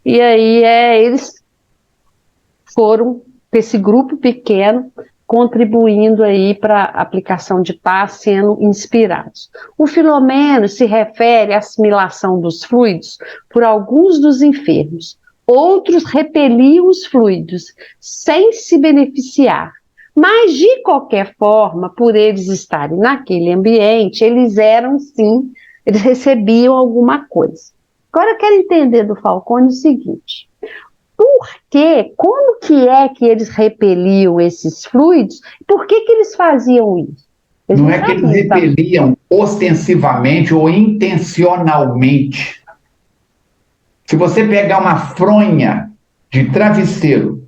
E aí, eles foram, esse grupo pequeno, contribuindo aí para a aplicação de paz, sendo inspirados. O Filomeno se refere à assimilação dos fluidos por alguns dos enfermos. Outros repeliam os fluidos, sem se beneficiar. Mas, de qualquer forma, por eles estarem naquele ambiente, eles eram, sim, eles recebiam alguma coisa. Agora, eu quero entender do Falcone o seguinte: por quê? Como que é que eles repeliam esses fluidos? Por que eles faziam isso? Não é que eles repeliam ostensivamente ou intencionalmente. Se você pegar uma fronha de travesseiro,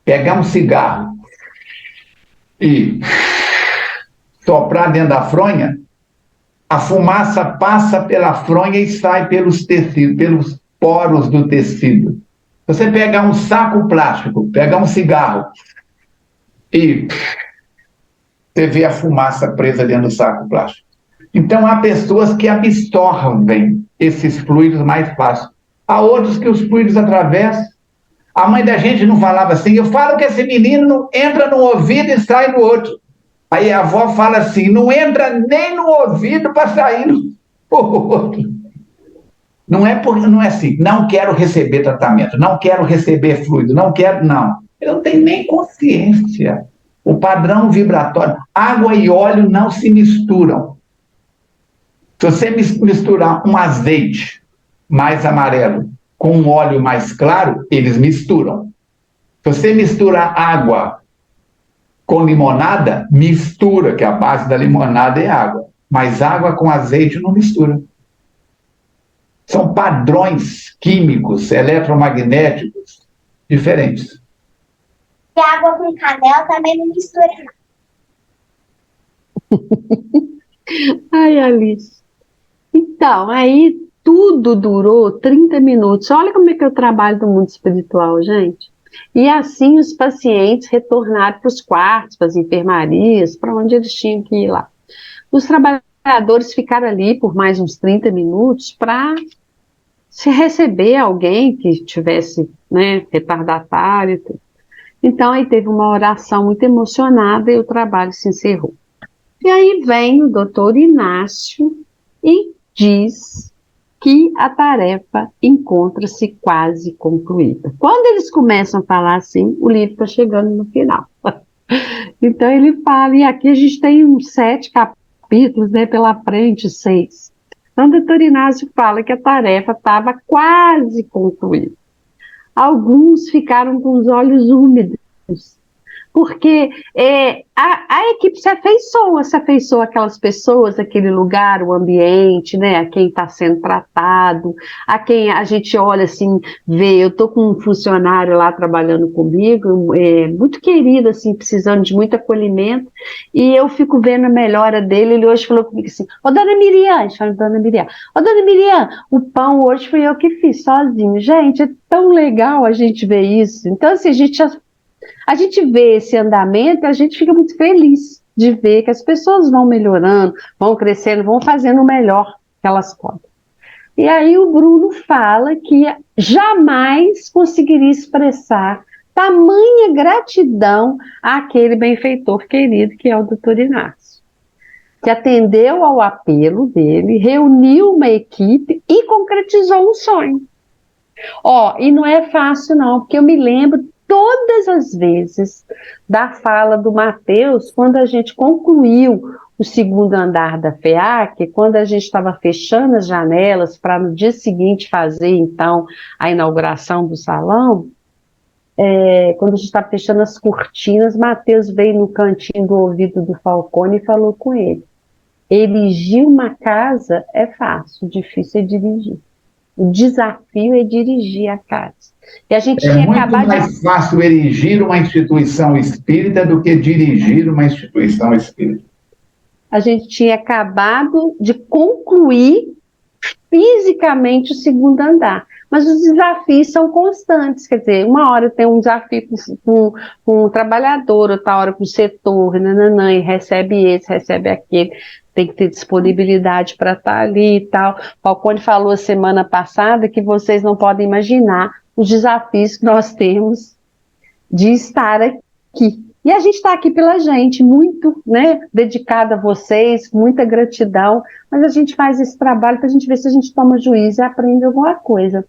pegar um cigarro e soprar dentro da fronha, a fumaça passa pela fronha e sai pelos tecidos, pelos poros do tecido. Você pegar um saco plástico, pegar um cigarro e você vê a fumaça presa dentro do saco plástico. Então, há pessoas que absorvem bem esses fluidos mais fácil. Há outros que os fluidos atravessam. A mãe da gente não falava assim: eu falo que esse menino entra no ouvido e sai no outro. Aí a avó fala assim: não entra nem no ouvido para sair no outro. Não é assim, não quero receber tratamento, não quero receber fluido, não quero, não. Eu não tenho nem consciência. O padrão vibratório, água e óleo não se misturam. Se você misturar um azeite mais amarelo com um óleo mais claro, eles misturam. Se você misturar água com limonada, mistura, que a base da limonada é água. Mas água com azeite não mistura. São padrões químicos, eletromagnéticos diferentes. E água com canela também não mistura, não. Ai, Alice. Então, aí tudo durou 30 minutos. Olha como é que eu trabalho no mundo espiritual, gente. E assim os pacientes retornaram para os quartos, para as enfermarias, para onde eles tinham que ir lá. Os trabalhadores ficaram ali por mais uns 30 minutos para se receber alguém que tivesse, né, retardatário e tudo. Então, aí teve uma oração muito emocionada e o trabalho se encerrou. E aí vem o doutor Inácio e diz que a tarefa encontra-se quase concluída. Quando eles começam a falar assim, o livro está chegando no final. Então ele fala, e aqui a gente tem uns 7 capítulos, né, pela frente, 6. Então o doutor Inácio fala que a tarefa estava quase concluída. Alguns ficaram com os olhos úmidos, porque a equipe se afeiçoa aquelas pessoas, aquele lugar, o ambiente, né, a quem está sendo tratado, a quem a gente olha assim, vê, eu estou com um funcionário lá trabalhando comigo, muito querido, assim, precisando de muito acolhimento, e eu fico vendo a melhora dele. Ele hoje falou comigo assim: ô dona Miriam, a gente fala dona Miriam, ô dona Miriam, o pão hoje fui eu que fiz sozinho. Gente, é tão legal a gente ver isso. Então, assim, a gente vê esse andamento e a gente fica muito feliz de ver que as pessoas vão melhorando, vão crescendo, vão fazendo o melhor que elas podem. E aí o Bruno fala que jamais conseguiria expressar tamanha gratidão àquele benfeitor querido que é o doutor Inácio, que atendeu ao apelo dele, reuniu uma equipe e concretizou um sonho. E não é fácil não, porque eu me lembro todas as vezes da fala do Mateus, quando a gente concluiu o segundo andar da FEAC, quando a gente estava fechando as janelas para no dia seguinte fazer, então, a inauguração do salão, quando a gente estava fechando as cortinas, Mateus veio no cantinho do ouvido do Falcone e falou com ele: erigir uma casa é fácil, difícil é dirigir. O desafio é dirigir a casa. E a gente tinha muito acabado mais fácil erigir uma instituição espírita do que dirigir uma instituição espírita. A gente tinha acabado de concluir fisicamente o segundo andar. Mas os desafios são constantes, quer dizer, uma hora tem um desafio com um trabalhador, outra hora com o setor, e recebe esse, recebe aquele, tem que ter disponibilidade para estar ali e tal. Falcone falou semana passada que vocês não podem imaginar os desafios que nós temos de estar aqui, E a gente está aqui pela gente, muito, né, dedicada a vocês, muita gratidão, mas a gente faz esse trabalho para a gente ver se a gente toma juízo e aprende alguma coisa.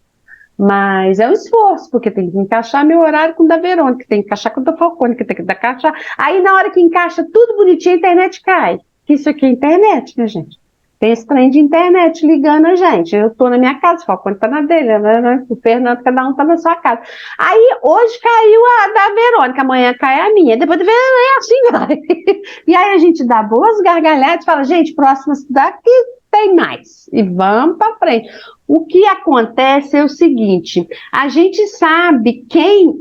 Mas é um esforço, porque tem que encaixar meu horário com o da Verônica, tem que encaixar com o da Falcone, que tem que encaixar. Aí na hora que encaixa tudo bonitinho, a internet cai. Isso aqui é internet, né, gente? Tem esse trem de internet ligando a gente. Eu estou na minha casa, o Falcone está na dele, né? O Fernando, cada um está na sua casa. Aí hoje caiu a da Verônica, amanhã cai a minha, depois de Verônica, assim vai. E aí a gente dá boas gargalhadas e fala, gente, próximo daqui tem mais. E vamos para frente. O que acontece é o seguinte, a gente sabe quem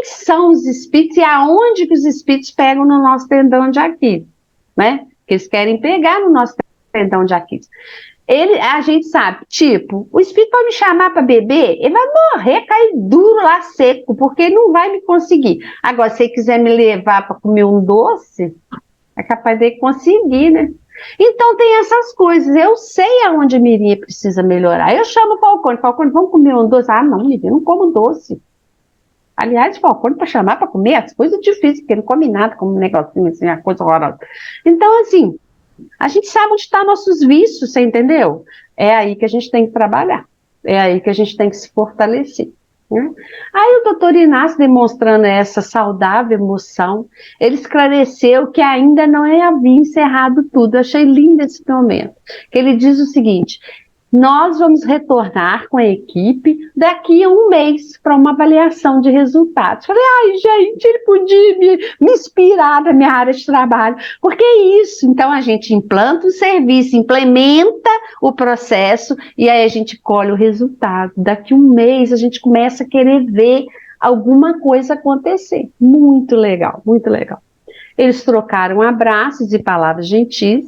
são os espíritos e aonde que os espíritos pegam no nosso tendão de Aquiles, né? Que eles querem pegar no nosso tendão de Aquiles. A gente sabe, tipo, o espírito vai me chamar para beber, ele vai morrer, cair duro lá seco, porque ele não vai me conseguir. Agora, se ele quiser me levar para comer um doce, é capaz de conseguir, né? Então tem essas coisas, eu sei aonde a Mirinha precisa melhorar. Eu chamo o Falcone, vamos comer um doce? Ah, não, Mirinha, não como doce. Aliás, Falcone, para chamar para comer, as coisas difíceis, porque não come nada, como um negocinho assim, a coisa horrorosa. Então, assim, a gente sabe onde estão nossos vícios, você entendeu? É aí que a gente tem que trabalhar, é aí que a gente tem que se fortalecer. Né? Aí o doutor Inácio, demonstrando essa saudável emoção, ele esclareceu que ainda não havia encerrado tudo. Eu achei lindo esse momento, que ele diz o seguinte: nós vamos retornar com a equipe daqui a um mês para uma avaliação de resultados. Falei, ai gente, ele podia me inspirar na minha área de trabalho, porque é isso. Então a gente implanta o serviço, implementa o processo e aí a gente colhe o resultado. Daqui a um mês a gente começa a querer ver alguma coisa acontecer. Muito legal, muito legal. Eles trocaram abraços e palavras gentis.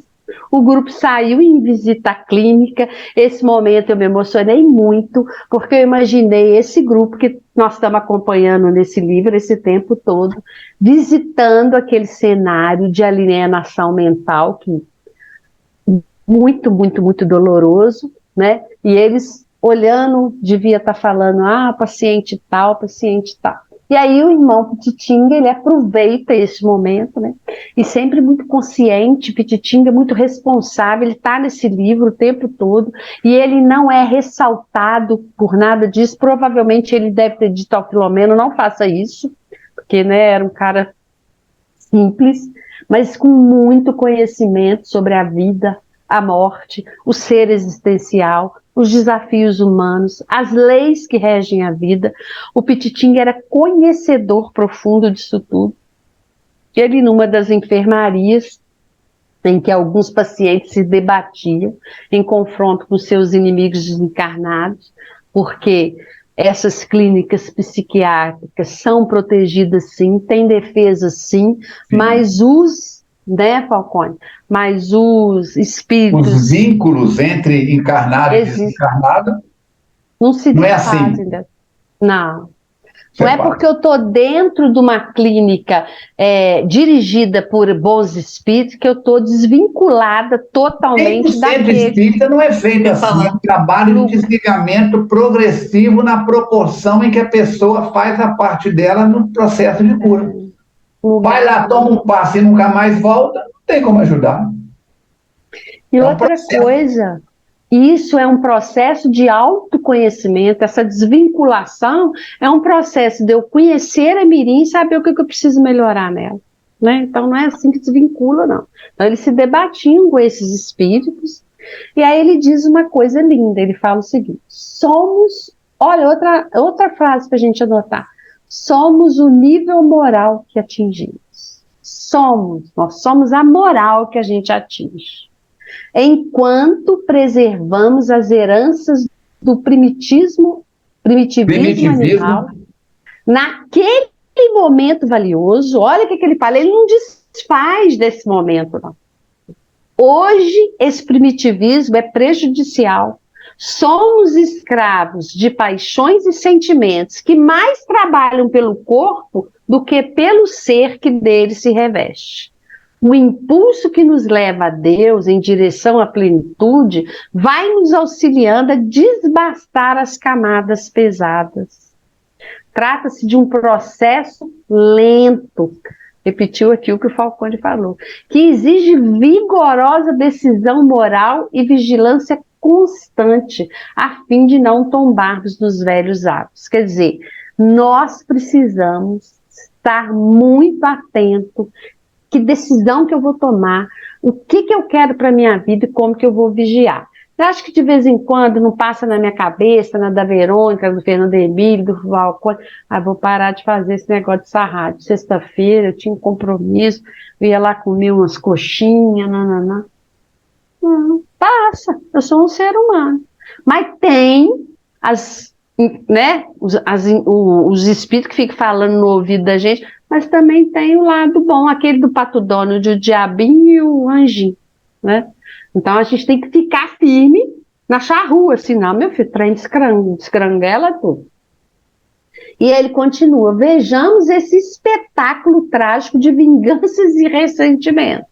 O grupo saiu em visita clínica. Esse momento eu me emocionei muito, porque eu imaginei esse grupo que nós estamos acompanhando nesse livro esse tempo todo, visitando aquele cenário de alienação mental, que muito, muito, muito doloroso, né? E eles olhando, devia estar falando, paciente tal, paciente tal. E aí o irmão Pititinga, ele aproveita esse momento, né? E sempre muito consciente, Pititinga, muito responsável, ele está nesse livro o tempo todo, e ele não é ressaltado por nada disso. Provavelmente ele deve ter dito ao Filomeno, não faça isso, porque, né, era um cara simples, mas com muito conhecimento sobre a vida, a morte, o ser existencial, os desafios humanos, as leis que regem a vida. O Pititinga era conhecedor profundo disso tudo. Ele, numa das enfermarias, em que alguns pacientes se debatiam em confronto com seus inimigos desencarnados, porque essas clínicas psiquiátricas são protegidas sim, têm defesa sim, mas né, Falcone? Mas os espíritos... Os vínculos entre encarnado e desencarnado não se não é assim. Não. Não é porque eu estou dentro de uma clínica dirigida por bons espíritos que eu estou desvinculada totalmente daquele. 100% espírita não é feito assim, é um trabalho de desligamento progressivo na proporção em que a pessoa faz a parte dela no processo de cura. Vai lá, toma um passe e nunca mais volta, não tem como ajudar. E outra coisa, isso é um processo de autoconhecimento, essa desvinculação é um processo de eu conhecer a Mirim e saber o que eu preciso melhorar nela. Né? Então não é assim que desvincula, não. Então eles se debatiam com esses espíritos, e aí ele diz uma coisa linda, ele fala o seguinte: olha, outra frase para a gente anotar, somos o nível moral que atingimos. Nós somos a moral que a gente atinge. Enquanto preservamos as heranças do primitivismo animal, naquele momento valioso, olha o que ele fala, ele não desfaz desse momento, não. Hoje, esse primitivismo é prejudicial. Somos escravos de paixões e sentimentos que mais trabalham pelo corpo do que pelo ser que dele se reveste. O impulso que nos leva a Deus em direção à plenitude vai nos auxiliando a desbastar as camadas pesadas. Trata-se de um processo lento, repetiu aqui o que o Falcone falou, que exige vigorosa decisão moral e vigilância constante, a fim de não tombarmos nos velhos hábitos. Quer dizer, nós precisamos estar muito atento, que decisão que eu vou tomar, o que eu quero para a minha vida e como que eu vou vigiar. Eu acho que de vez em quando não passa na minha cabeça, na da Verônica, do Fernando Emílio, do Falcone, vou parar de fazer esse negócio de sarrado. Sexta-feira eu tinha um compromisso, eu ia lá comer umas coxinhas, nananã. Não, passa, eu sou um ser humano. Mas tem os espíritos que ficam falando no ouvido da gente, mas também tem o lado bom, aquele do Pato Donald, o diabinho e o anjinho, né? Então a gente tem que ficar firme na charrua, senão, meu filho, trem descrangela tudo. E ele continua, vejamos esse espetáculo trágico de vinganças e ressentimentos,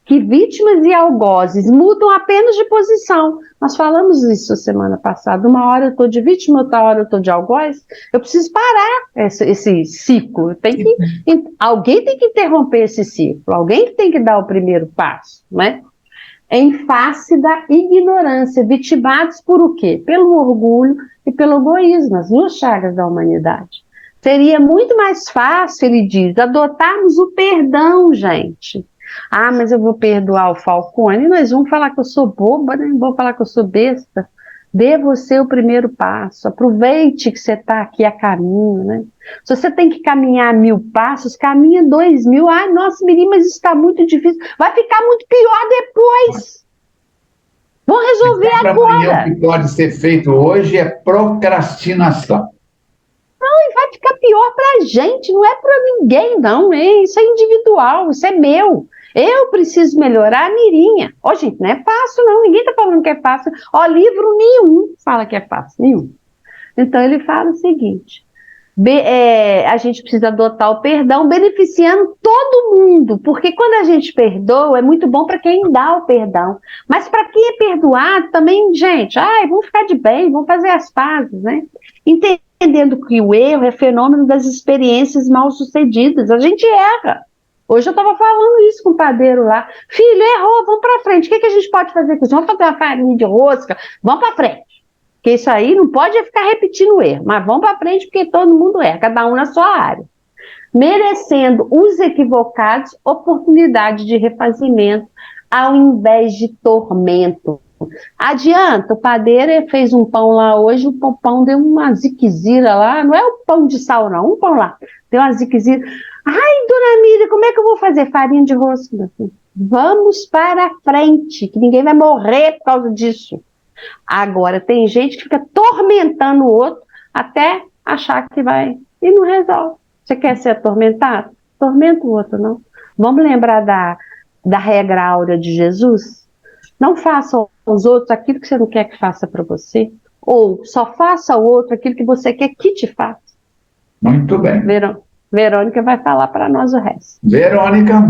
que vítimas e algozes mudam apenas de posição. Nós falamos isso semana passada, uma hora eu estou de vítima, outra hora eu estou de algoz. Eu preciso parar esse ciclo. Alguém tem que interromper esse ciclo, alguém que tem que dar o primeiro passo, né? Em face da ignorância, vitimados por o quê? Pelo orgulho e pelo egoísmo, as duas chagas da humanidade. Seria muito mais fácil, ele diz, adotarmos o perdão, gente. Mas eu vou perdoar o Falcone, nós vamos falar que eu sou boba, né? Vou falar que eu sou besta. Dê você o primeiro passo, aproveite que você está aqui a caminho, né? Se você tem que caminhar 1000 passos, caminha 2000. Nossa, Miri, mas isso está muito difícil. Vai ficar muito pior depois. Vamos resolver agora. O que pode ser feito hoje é procrastinação. Não, e vai ficar pior para a gente, não é para ninguém, não. Isso é individual, isso é meu. Eu preciso melhorar a mirinha. Gente, não é fácil, não. Ninguém está falando que é fácil. Livro nenhum fala que é fácil, nenhum. Então, ele fala o seguinte, a gente precisa adotar o perdão, beneficiando todo mundo, porque quando a gente perdoa, é muito bom para quem dá o perdão. Mas para quem é perdoado, também, gente, vamos ficar de bem, vamos fazer as pazes, né? Entendendo que o erro é fenômeno das experiências mal-sucedidas. A gente erra. Hoje eu estava falando isso com o padeiro lá. Filho, errou, vamos para frente. O que a gente pode fazer com isso? Vamos fazer uma farinha de rosca? Vamos para frente. Porque isso aí não pode ficar repetindo o erro. Mas vamos para frente porque todo mundo erra, cada um na sua área. Merecendo os equivocados oportunidade de refazimento ao invés de tormento. Adianta, o padeiro fez um pão lá hoje, o pão deu uma ziquezira lá, não é o pão de sal não, um pão lá, deu uma ziquezira. Dona Miriam, como é que eu vou fazer farinha de rosca? Vamos para frente, que ninguém vai morrer por causa disso. Agora, tem gente que fica tormentando o outro até achar que vai, e não resolve. Você quer ser atormentado? Tormenta o outro, não. Vamos lembrar da regra áurea de Jesus? Não faça aos outros aquilo que você não quer que faça para você, ou só faça ao outro aquilo que você quer que te faça. Muito bem. Verônica vai falar para nós o resto. Verônica,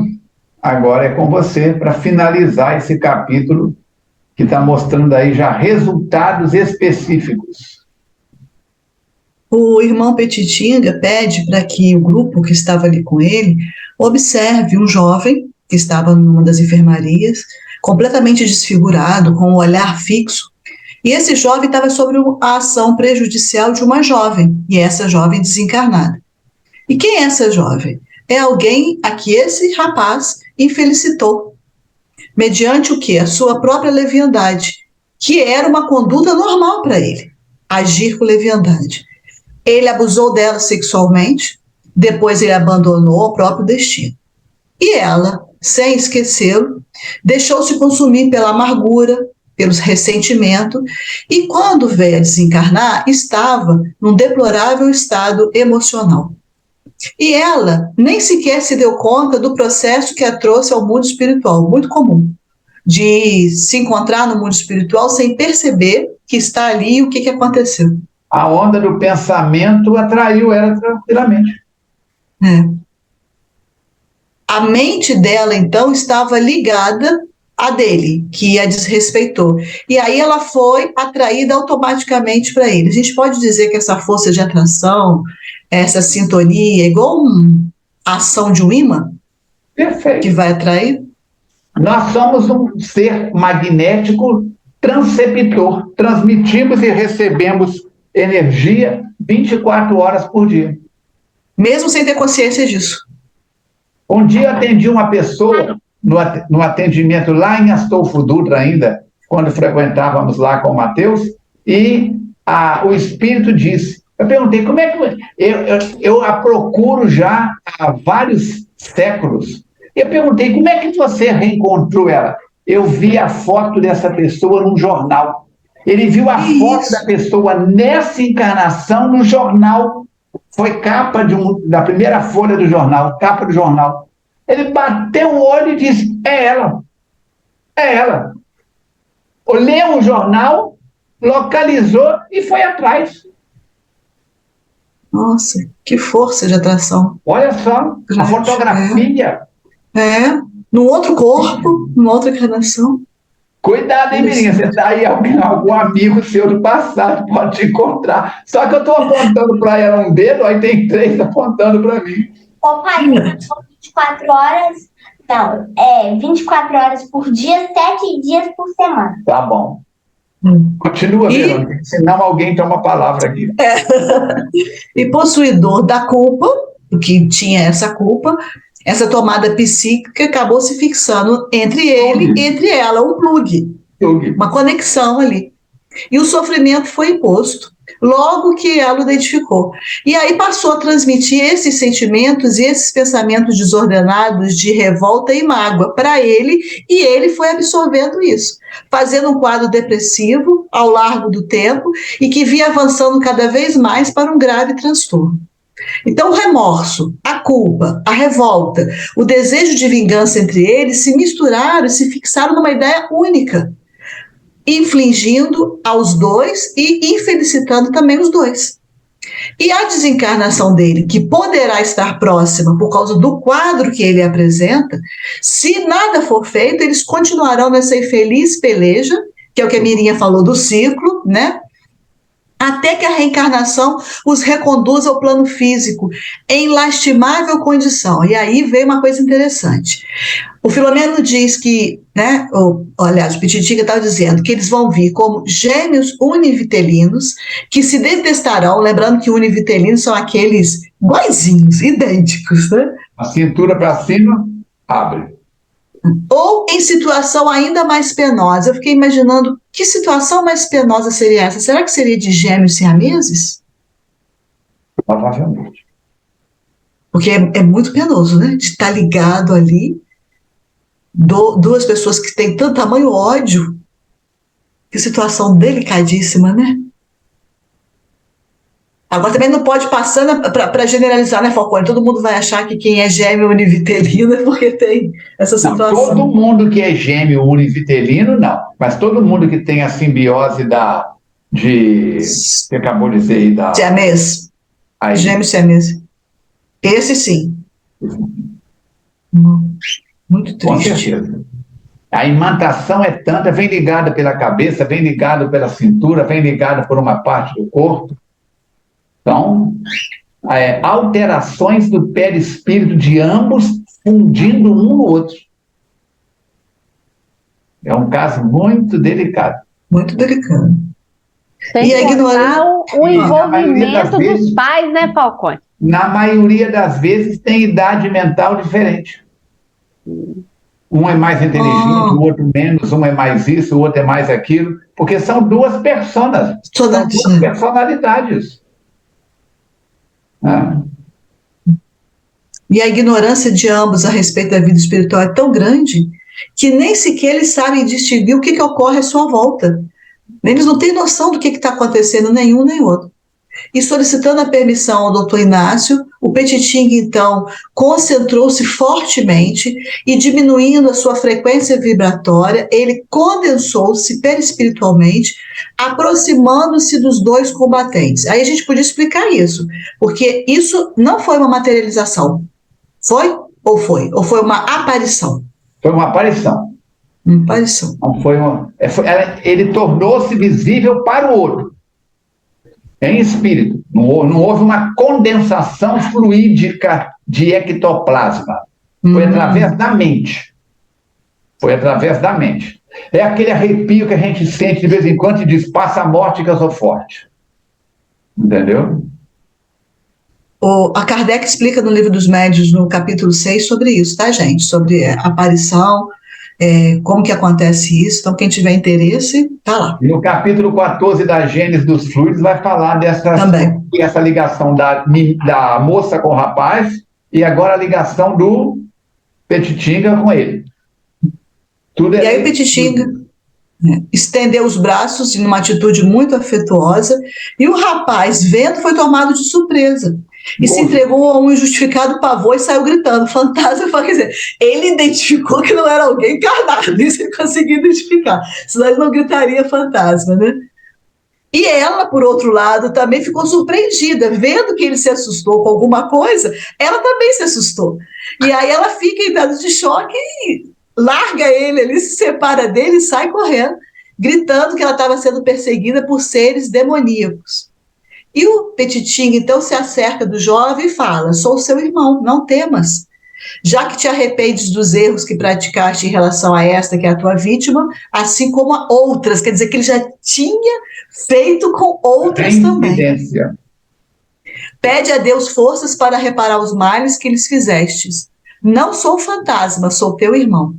agora é com você para finalizar esse capítulo que está mostrando aí já resultados específicos. O irmão Petitinga pede para que o grupo que estava ali com ele observe um jovem que estava numa das enfermarias, completamente desfigurado, com um olhar fixo, e esse jovem estava sob a ação prejudicial de uma jovem, e essa jovem desencarnada. E quem é essa jovem? É alguém a que esse rapaz infelicitou, mediante o quê? A sua própria leviandade, que era uma conduta normal para ele, agir com leviandade. Ele abusou dela sexualmente, depois ele abandonou o próprio destino. E ela, sem esquecê-lo, deixou-se consumir pela amargura, pelo ressentimento, e quando veio a desencarnar, estava num deplorável estado emocional. E ela nem sequer se deu conta do processo que a trouxe ao mundo espiritual, muito comum, de se encontrar no mundo espiritual sem perceber que está ali e o que aconteceu. A onda do pensamento atraiu ela tranquilamente. A mente dela, então, estava ligada à dele, que a desrespeitou. E aí ela foi atraída automaticamente para ele. A gente pode dizer que essa força de atração, essa sintonia, é igual a ação de um ímã, Perfeito. que vai atrair? Nós somos um ser magnético transceptor. Transmitimos e recebemos energia 24 horas por dia. Mesmo sem ter consciência disso. Um dia eu atendi uma pessoa no atendimento lá em Astolfo Dutra ainda, quando frequentávamos lá com o Mateus, e o espírito disse, eu perguntei, como é que... Eu a procuro já há vários séculos. Eu perguntei, como é que você reencontrou ela? Eu vi a foto dessa pessoa num jornal. Ele viu a foto da pessoa nessa encarnação no jornal. Foi capa da primeira folha do jornal, capa do jornal. Ele bateu o olho e disse, é ela. É ela. Leu o jornal, localizou e foi atrás. Nossa, que força de atração. Olha só, a fotografia. Num outro corpo, numa outra encarnação. Cuidado, hein, menina? Você está aí, algum amigo seu do passado pode te encontrar. Só que eu estou apontando para ela um dedo, aí tem 3 apontando para mim. Ô, pai, são 24 horas. Não, 24 horas por dia, 7 dias por semana. Tá bom. Continua, Verônica, senão alguém toma a palavra aqui. E possuidor da culpa, que tinha essa culpa, essa tomada psíquica acabou se fixando entre ele e entre ela, um plug, uma conexão ali. E o sofrimento foi imposto, logo que ela o identificou. E aí passou a transmitir esses sentimentos e esses pensamentos desordenados de revolta e mágoa para ele, e ele foi absorvendo isso, fazendo um quadro depressivo ao largo do tempo e que vinha avançando cada vez mais para um grave transtorno. Então, o remorso, a culpa, a revolta, o desejo de vingança entre eles se misturaram e se fixaram numa ideia única, infligindo aos dois e infelicitando também os dois. E a desencarnação dele, que poderá estar próxima por causa do quadro que ele apresenta, se nada for feito, eles continuarão nessa infeliz peleja, que é o que a Mirinha falou do ciclo, né? Até que a reencarnação os reconduza ao plano físico, em lastimável condição. E aí vem uma coisa interessante. O Filomeno diz que, né, aliás, o Pititica estava dizendo que eles vão vir como gêmeos univitelinos, que se detestarão, lembrando que univitelinos são aqueles iguaizinhos, idênticos, né? A cintura para cima, abre. Ou em situação ainda mais penosa. Eu fiquei imaginando que situação mais penosa seria essa? Será que seria de gêmeos siameses? Provavelmente. Porque é muito penoso, né? De estar ligado ali, duas pessoas que têm tanto tamanho ódio. Que situação delicadíssima, né? Agora também não pode passar para generalizar, né, Falcone? Todo mundo vai achar que quem é gêmeo univitelino é porque tem essa situação. Não, todo mundo que é gêmeo univitelino, não. Mas todo mundo que tem a simbiose você acabou de dizer aí, da... Siamês. Gêmeo siamês. Esse sim. Muito triste. Com certeza. A imantação é tanta, vem ligada pela cabeça, vem ligada pela cintura, vem ligada por uma parte do corpo. Então, alterações do perispírito de ambos fundindo um no outro. É um caso muito delicado. Muito delicado. Sem contar o envolvimento dos pais, né, Falcone? Na maioria das vezes tem idade mental diferente. Um é mais inteligente, o outro menos, um é mais isso, o outro é mais aquilo, porque são duas personas, são duas personalidades. E a ignorância de ambos a respeito da vida espiritual é tão grande que nem sequer eles sabem distinguir o que ocorre à sua volta. Eles não têm noção do que está acontecendo, nenhum nem outro. E solicitando a permissão ao doutor Inácio, o Petiting, então, concentrou-se fortemente e, diminuindo a sua frequência vibratória, ele condensou-se perispiritualmente, aproximando-se dos dois combatentes. Aí a gente podia explicar isso, porque isso não foi uma materialização. Foi? Ou foi? Ou foi uma aparição? Foi uma aparição. Aparição. Não foi ele tornou-se visível para o outro. Em espírito. Não houve uma condensação fluídica de ectoplasma. Foi através da mente. Foi através da mente. É aquele arrepio que a gente sente de vez em quando e diz, passa a morte que eu sou forte. Entendeu? A Kardec explica no Livro dos Médiuns, no capítulo 6, sobre isso, tá, gente? Sobre a aparição, como que acontece isso. Então, quem tiver interesse, tá lá. E no capítulo 14 da Gênese dos Fluidos vai falar essa ligação da moça com o rapaz e agora a ligação do Petitinga com ele. Tudo e aí o Petitinga estendeu os braços em uma atitude muito afetuosa e o rapaz, vendo, foi tomado de surpresa. E se entregou a um injustificado pavor e saiu gritando, fantasma. Quer dizer, ele identificou que não era alguém encarnado, isso ele conseguiu identificar, senão ele não gritaria fantasma, né? E ela, por outro lado, também ficou surpreendida, vendo que ele se assustou com alguma coisa, ela também se assustou. E aí ela fica em estado de choque e larga ele se separa dele e sai correndo, gritando que ela estava sendo perseguida por seres demoníacos. E o Petitinga, então, se acerca do jovem e fala, sou seu irmão, não temas. Já que te arrependes dos erros que praticaste em relação a esta, que é a tua vítima, assim como a outras, quer dizer que ele já tinha feito com outras também. Pede a Deus forças para reparar os males que lhes fizestes. Não sou fantasma, sou teu irmão.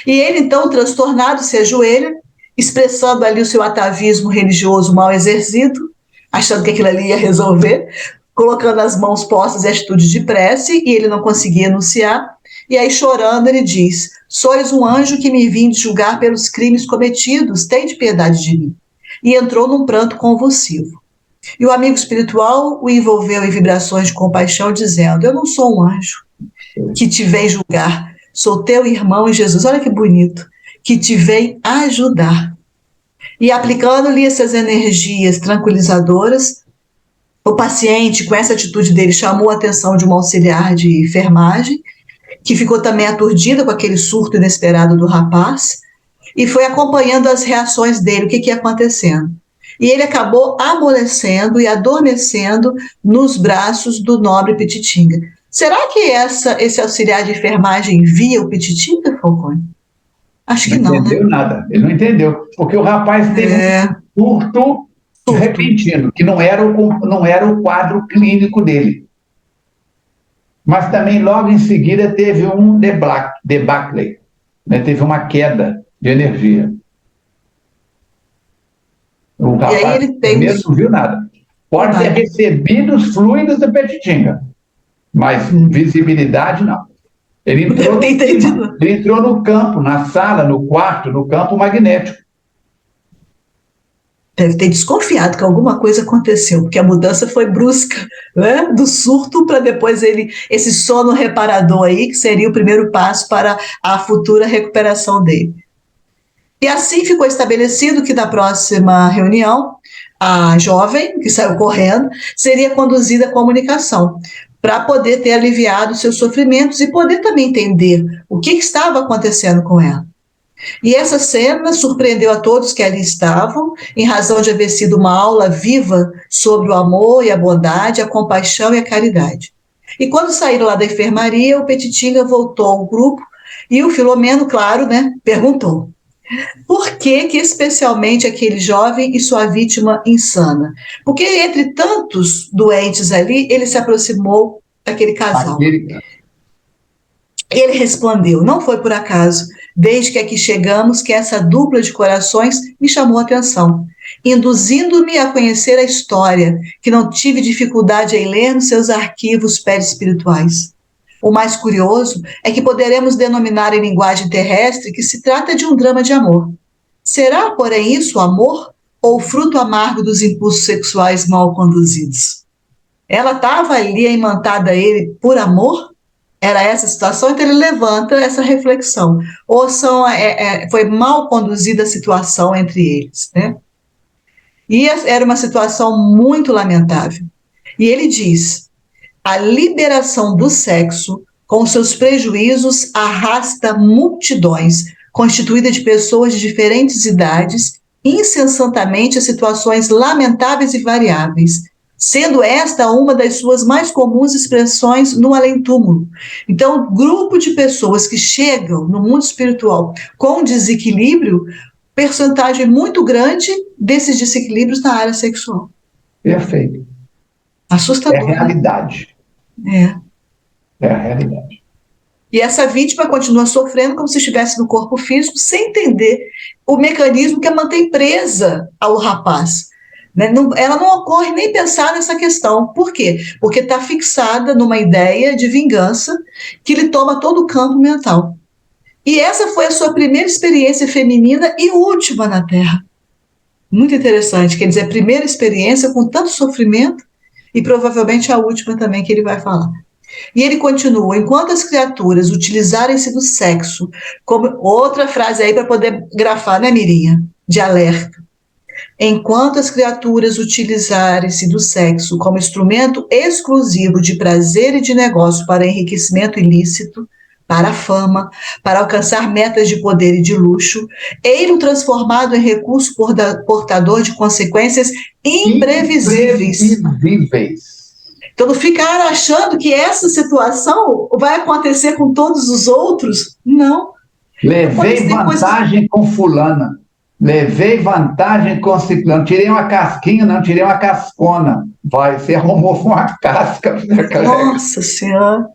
E ele, então, transtornado, se ajoelha, expressando ali o seu atavismo religioso mal exercido, achando que aquilo ali ia resolver, colocando as mãos postas em atitude de prece, e ele não conseguia enunciar, e aí chorando ele diz, sois um anjo que me vim julgar pelos crimes cometidos, tende piedade de mim. E entrou num pranto convulsivo. E o amigo espiritual o envolveu em vibrações de compaixão, dizendo, eu não sou um anjo que te vem julgar, sou teu irmão em Jesus, olha que bonito, que te vem ajudar. E aplicando-lhe essas energias tranquilizadoras, o paciente, com essa atitude dele, chamou a atenção de uma auxiliar de enfermagem, que ficou também aturdida com aquele surto inesperado do rapaz, e foi acompanhando as reações dele, o que ia acontecendo. E ele acabou amolecendo e adormecendo nos braços do nobre Petitinga. Será que esse auxiliar de enfermagem via o Petitinga, Falcone? Acho que não, né? Não entendeu nada, ele não entendeu, porque o rapaz teve um surto repentino, que não era o quadro clínico dele. Mas também logo em seguida teve um debacle, né? Teve uma queda de energia. O rapaz mesmo não viu nada. Pode ter recebido os fluidos do Petitinga, mas visibilidade não. Ele entrou no campo, na sala, no quarto, no campo magnético. Deve ter desconfiado que alguma coisa aconteceu, porque a mudança foi brusca, né? Do surto para depois esse sono reparador aí, que seria o primeiro passo para a futura recuperação dele. E assim ficou estabelecido que na próxima reunião, a jovem, que saiu correndo, seria conduzida à comunicação, para poder ter aliviado seus sofrimentos e poder também entender o que estava acontecendo com ela. E essa cena surpreendeu a todos que ali estavam, em razão de haver sido uma aula viva sobre o amor e a bondade, a compaixão e a caridade. E quando saíram lá da enfermaria, o Petitinga voltou ao grupo e o Filomeno, claro, né, perguntou, por que especialmente aquele jovem e sua vítima insana? Porque entre tantos doentes ali, ele se aproximou daquele casal. Ele respondeu, não foi por acaso, desde que aqui chegamos, que essa dupla de corações me chamou a atenção, induzindo-me a conhecer a história, que não tive dificuldade em ler nos seus arquivos perispirituais. O mais curioso é que poderemos denominar em linguagem terrestre que se trata de um drama de amor. Será, porém, isso amor ou fruto amargo dos impulsos sexuais mal conduzidos? Ela estava ali imantada a ele por amor? Era essa a situação? Então ele levanta essa reflexão. Ou foi mal conduzida a situação entre eles, né? E era uma situação muito lamentável. E ele diz, a liberação do sexo, com seus prejuízos, arrasta multidões, constituída de pessoas de diferentes idades, incessantemente a situações lamentáveis e variáveis, sendo esta uma das suas mais comuns expressões no além-túmulo. Então, grupo de pessoas que chegam no mundo espiritual com desequilíbrio, percentagem muito grande desses desequilíbrios na área sexual. Perfeito. Assustador. É a realidade. Né? É a realidade. E essa vítima continua sofrendo como se estivesse no corpo físico, sem entender o mecanismo que a mantém presa ao rapaz. Né? Ela não ocorre nem pensar nessa questão. Por quê? Porque está fixada numa ideia de vingança que lhe toma todo o campo mental. E essa foi a sua primeira experiência feminina e última na Terra. Muito interessante, quer dizer, a primeira experiência com tanto sofrimento e provavelmente a última também que ele vai falar. E ele continua, enquanto as criaturas utilizarem-se do sexo, como outra frase aí para poder grafar, né, Mirinha? De alerta. Enquanto as criaturas utilizarem-se do sexo como instrumento exclusivo de prazer e de negócio para enriquecimento ilícito, para a fama, para alcançar metas de poder e de luxo, ele transformado em recurso portador de consequências imprevisíveis. Então não ficar achando que essa situação vai acontecer com todos os outros. Não. Levei vantagem com fulana. Levei vantagem com ciclano. Tirei uma casquinha, não tirei uma cascona. Vai, você arrumou uma casca. Nossa Senhora.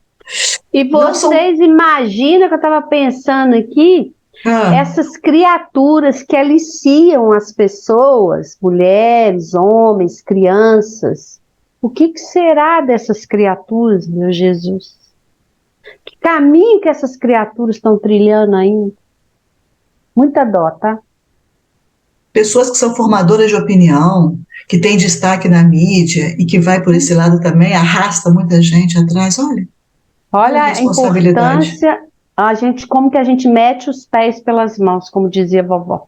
E vocês imaginam que eu estava pensando aqui, essas criaturas que aliciam as pessoas, mulheres, homens, crianças. O que será dessas criaturas, meu Jesus? Que caminho que essas criaturas estão trilhando ainda? Muita dó, tá? Pessoas que são formadoras de opinião, que têm destaque na mídia e que vai por esse lado também, arrasta muita gente atrás, Olha a importância, como que a gente mete os pés pelas mãos, como dizia a vovó.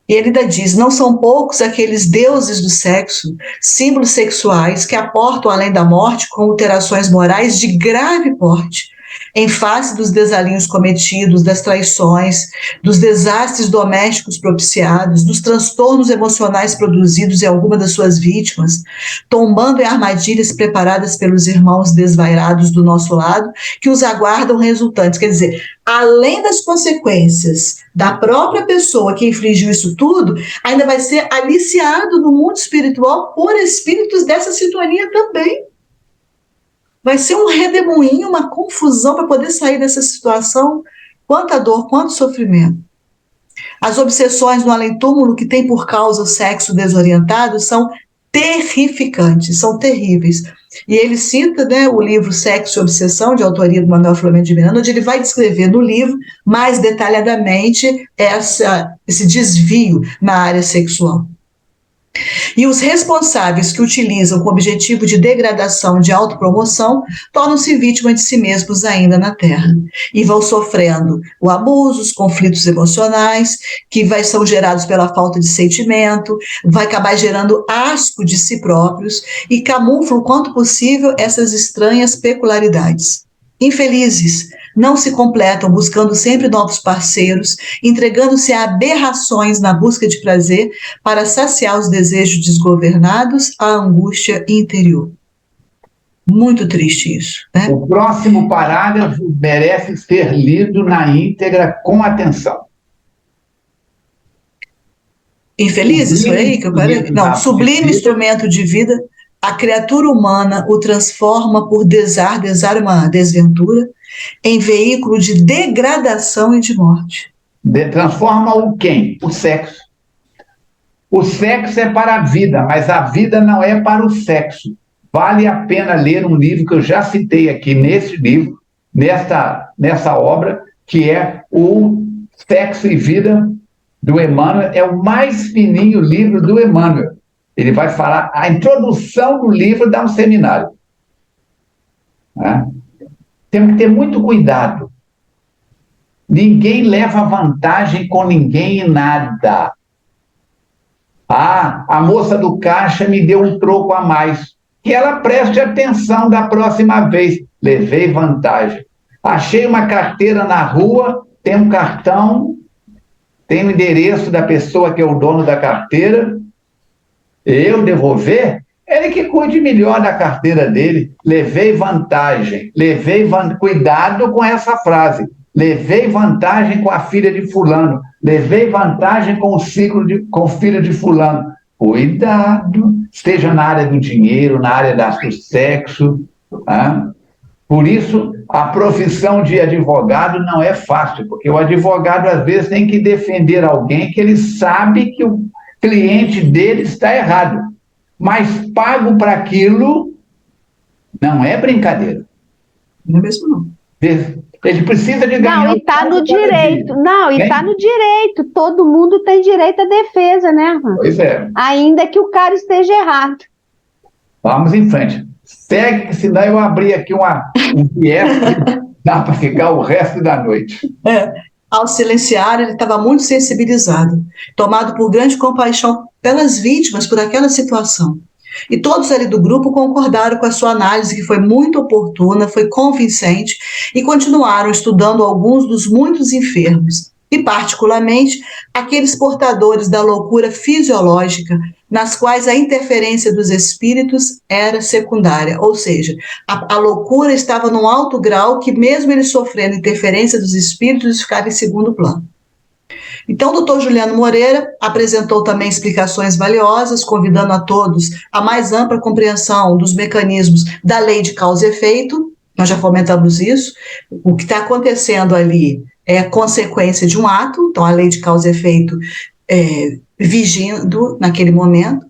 E ele ainda diz, não são poucos aqueles deuses do sexo, símbolos sexuais que aportam além da morte com alterações morais de grave porte, em face dos desalinhos cometidos, das traições, dos desastres domésticos propiciados, dos transtornos emocionais produzidos em alguma das suas vítimas, tombando em armadilhas preparadas pelos irmãos desvairados do nosso lado, que os aguardam resultantes. Quer dizer, além das consequências da própria pessoa que infligiu isso tudo, ainda vai ser aliciado no mundo espiritual por espíritos dessa sintonia também. Vai ser um redemoinho, uma confusão para poder sair dessa situação. Quanta dor, quanto sofrimento. As obsessões no além-túmulo que tem por causa o sexo desorientado são terrificantes, são terríveis. E ele cita, né, o livro Sexo e Obsessão, de autoria do Manuel Flamengo de Miranda, onde ele vai descrever no livro, mais detalhadamente, esse desvio na área sexual. E os responsáveis que utilizam com o objetivo de degradação, de autopromoção, tornam-se vítimas de si mesmos ainda na Terra. E vão sofrendo o abuso, os conflitos emocionais, que são gerados pela falta de sentimento, vai acabar gerando asco de si próprios e camuflam o quanto possível essas estranhas peculiaridades. Infelizes, não se completam buscando sempre novos parceiros, entregando-se a aberrações na busca de prazer para saciar os desejos desgovernados, a angústia interior. Muito triste isso, né? O próximo parágrafo merece ser lido na íntegra com atenção. Infelizes, foi aí que eu parei? Não, sublime instrumento de vida, a criatura humana o transforma por desar é uma desventura, em veículo de degradação e de morte. Transforma o quem? O sexo. O sexo é para a vida, mas a vida não é para o sexo. Vale a pena ler um livro que eu já citei aqui nesse livro, nessa obra, que é o Sexo e Vida, do Emmanuel. É o mais fininho livro do Emmanuel. Ele vai falar, a introdução do livro dá um seminário. Né? Temos que ter muito cuidado. Ninguém leva vantagem com ninguém em nada. A moça do caixa me deu um troco a mais. Que ela preste atenção da próxima vez. Levei vantagem. Achei uma carteira na rua, tem um cartão, tem o endereço da pessoa que é o dono da carteira. Eu devolver? Ele que cuide melhor da carteira dele. Levei vantagem. Cuidado com essa frase. Levei vantagem com a filha de fulano. Levei vantagem com o filho de fulano. Cuidado. Esteja na área do dinheiro, na área do sexo. Tá? Por isso, a profissão de advogado não é fácil, porque o advogado, às vezes, tem que defender alguém que ele sabe que o cliente dele está errado. Mas pago para aquilo não é brincadeira. Não é mesmo, não. Ele precisa de ganhar. Não, e está no direito. Não, e está no direito. Todo mundo tem direito à defesa, né, Armando? Pois é. Ainda que o cara esteja errado. Vamos em frente. Segue, que senão eu abri aqui um viés que dá para ficar o resto da noite. Ao silenciar, ele estava muito sensibilizado, tomado por grande compaixão pelas vítimas, por aquela situação. E todos ali do grupo concordaram com a sua análise, que foi muito oportuna, foi convincente, e continuaram estudando alguns dos muitos enfermos, e particularmente aqueles portadores da loucura fisiológica, nas quais a interferência dos espíritos era secundária, ou seja, a loucura estava num alto grau que, mesmo ele sofrendo interferência dos espíritos, ficava em segundo plano. Então, o doutor Juliano Moreira apresentou também explicações valiosas, convidando a todos a mais ampla compreensão dos mecanismos da lei de causa e efeito. Nós já comentamos isso. O que está acontecendo ali é a consequência de um ato, então a lei de causa e efeito vigindo naquele momento.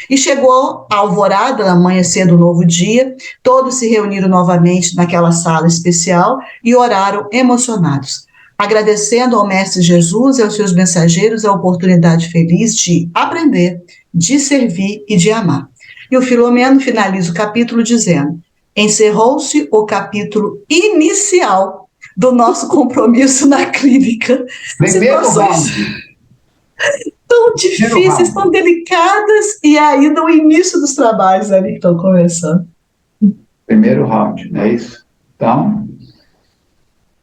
E chegou a alvorada, amanhecer do novo dia, todos se reuniram novamente naquela sala especial e oraram emocionados, agradecendo ao Mestre Jesus e aos seus mensageiros a oportunidade feliz de aprender, de servir e de amar. E o Filomeno finaliza o capítulo dizendo: encerrou-se o capítulo inicial do nosso compromisso na clínica. Situações tão difíceis, tão delicadas, e ainda o início dos trabalhos ali que estão começando. Primeiro round, não é isso? Então,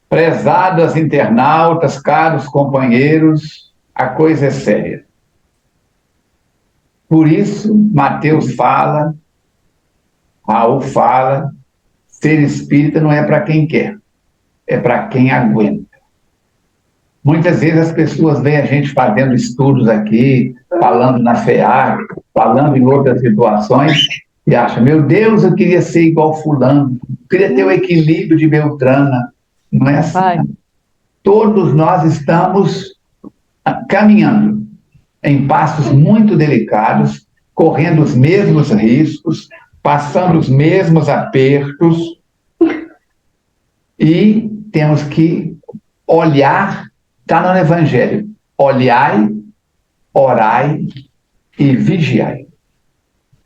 prezadas internautas, caros companheiros, a coisa é séria. Por isso, Mateus fala, Raul fala, ser espírita não é para quem quer, é para quem aguenta. Muitas vezes as pessoas veem a gente fazendo estudos aqui, falando na FEAC, falando em outras situações, e acham, meu Deus, eu queria ser igual fulano, eu queria ter o equilíbrio de Beltrana. Não é assim. Não. Todos nós estamos caminhando em passos muito delicados, correndo os mesmos riscos, passando os mesmos apertos, e temos que olhar, está no Evangelho, olhai, orai e vigiai.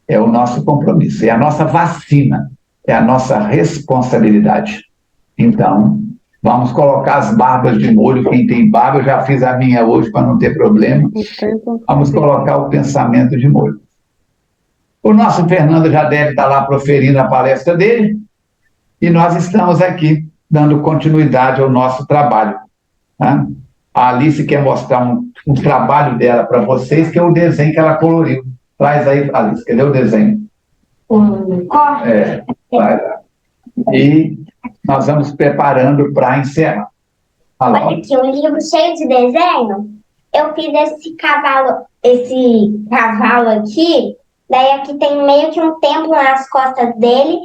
É o nosso compromisso, é a nossa vacina, é a nossa responsabilidade. Então, vamos colocar as barbas de molho, quem tem barba, eu já fiz a minha hoje para não ter problema. Vamos colocar o pensamento de molho. O nosso Fernando já deve estar lá proferindo a palestra dele, e nós estamos aqui dando continuidade ao nosso trabalho. Tá? A Alice quer mostrar um trabalho dela para vocês, que é o desenho que ela coloriu. Traz aí, Alice, cadê o desenho? Vai lá. E nós vamos preparando para encerrar. Olha aqui, um livro cheio de desenho. Eu fiz esse cavalo aqui, daí aqui tem meio que um templo nas costas dele.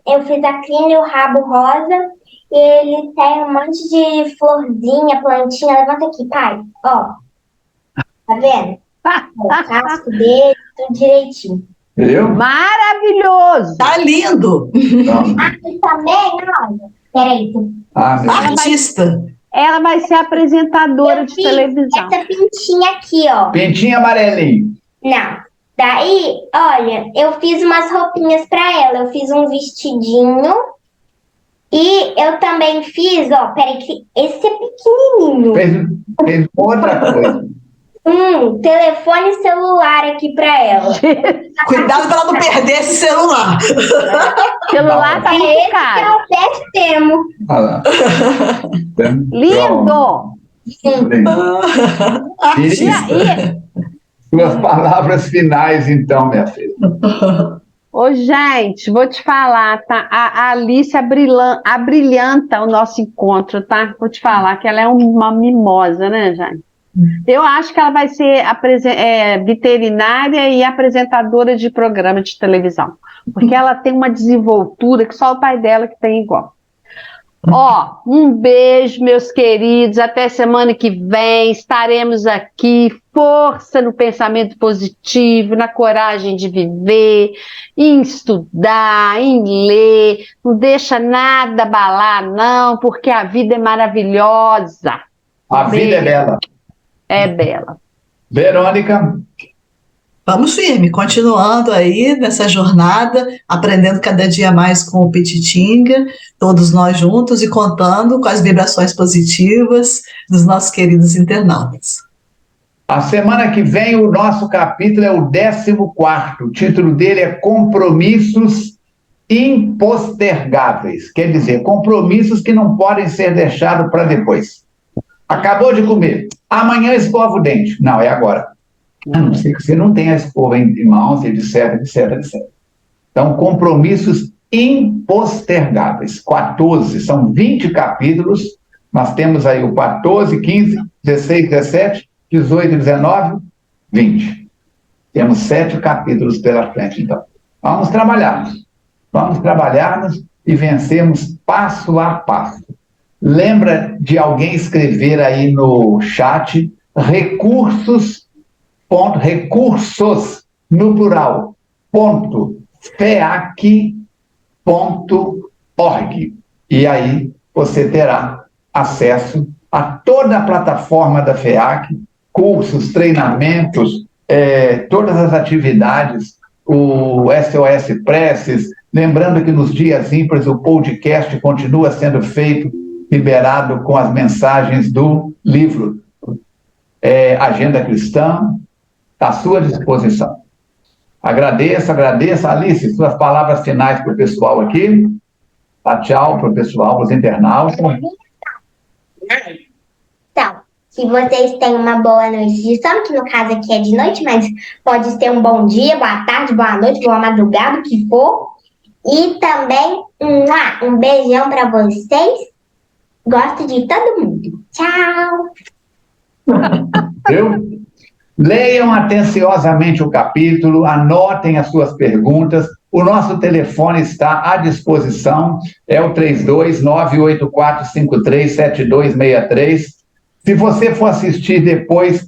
Eu fiz a crina e o rabo rosa, e ele tem um monte de florzinha, plantinha. Levanta aqui, pai, ó. Tá vendo? O casco dele, tudo direitinho. Viu? Maravilhoso! Tá lindo! Aqui também, olha. Peraí. Artista. Ela vai ser apresentadora de televisão. Essa pintinha aqui, ó. Pintinha amarelinho. Não. Daí, olha, eu fiz umas roupinhas pra ela. Eu fiz um vestidinho. E eu também fiz, ó, peraí, que esse é pequenininho. Fez outra coisa. Telefone celular aqui pra ela. Cuidado pra ela não perder esse celular. O celular tá muito caro. É o best temo. Olha lá. Lindo! Lindo. Suas palavras finais, então, minha filha. Ô, gente, vou te falar, tá? A Alice abrilhanta o nosso encontro, tá? Vou te falar que ela é uma mimosa, né, gente? Eu acho que ela vai ser veterinária e apresentadora de programa de televisão, porque ela tem uma desenvoltura que só o pai dela que tem igual. Ó, um beijo, meus queridos, até semana que vem, estaremos aqui, força no pensamento positivo, na coragem de viver, em estudar, em ler, não deixa nada abalar não, porque a vida é maravilhosa. A vida é bela. É bela. Verônica? Vamos firme, continuando aí nessa jornada, aprendendo cada dia mais com o Petitinga, todos nós juntos e contando com as vibrações positivas dos nossos queridos internautas. A semana que vem o nosso capítulo é o 14º, o título dele é Compromissos Impostergáveis, quer dizer, compromissos que não podem ser deixados para depois. Acabou de comer, amanhã escova o dente. Não, é agora. A não ser que você não tenha a escova em mãos, etc, etc, etc. Então, compromissos impostergáveis. 14, são 20 capítulos. Nós temos aí o 14, 15, 16, 17, 18, 19, 20. Temos 7 capítulos pela frente, então. Vamos trabalharmos. Vamos trabalharmos e vencermos passo a passo. Lembra de alguém escrever aí no chat recursos no plural, feac.org. E aí você terá acesso a toda a plataforma da FEAC, cursos, treinamentos, todas as atividades, o SOS Preces, lembrando que nos dias ímpares o podcast continua sendo feito, liberado com as mensagens do livro Agenda Cristã, à sua disposição. Agradeço. Alice, suas palavras finais para o pessoal aqui. Tá, tchau para o pessoal, para os internautas. Então, que vocês tenham uma boa noite de sono, que no caso aqui é de noite, mas pode ser um bom dia, boa tarde, boa noite, boa madrugada, o que for. E também um beijão para vocês. Gosto de todo mundo. Tchau! Viu? Leiam atenciosamente o capítulo, anotem as suas perguntas. O nosso telefone está à disposição, é o 32984537263. Se você for assistir depois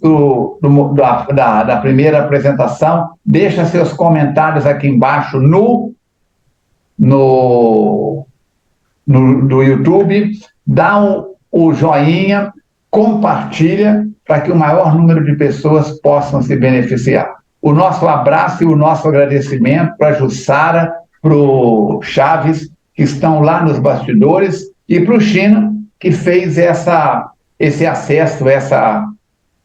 da primeira apresentação, deixa seus comentários aqui embaixo no YouTube, dá o joinha, compartilha, para que o maior número de pessoas possam se beneficiar. O nosso abraço e o nosso agradecimento para a Jussara, para o Chaves, que estão lá nos bastidores, e para o China, que fez esse acesso, essa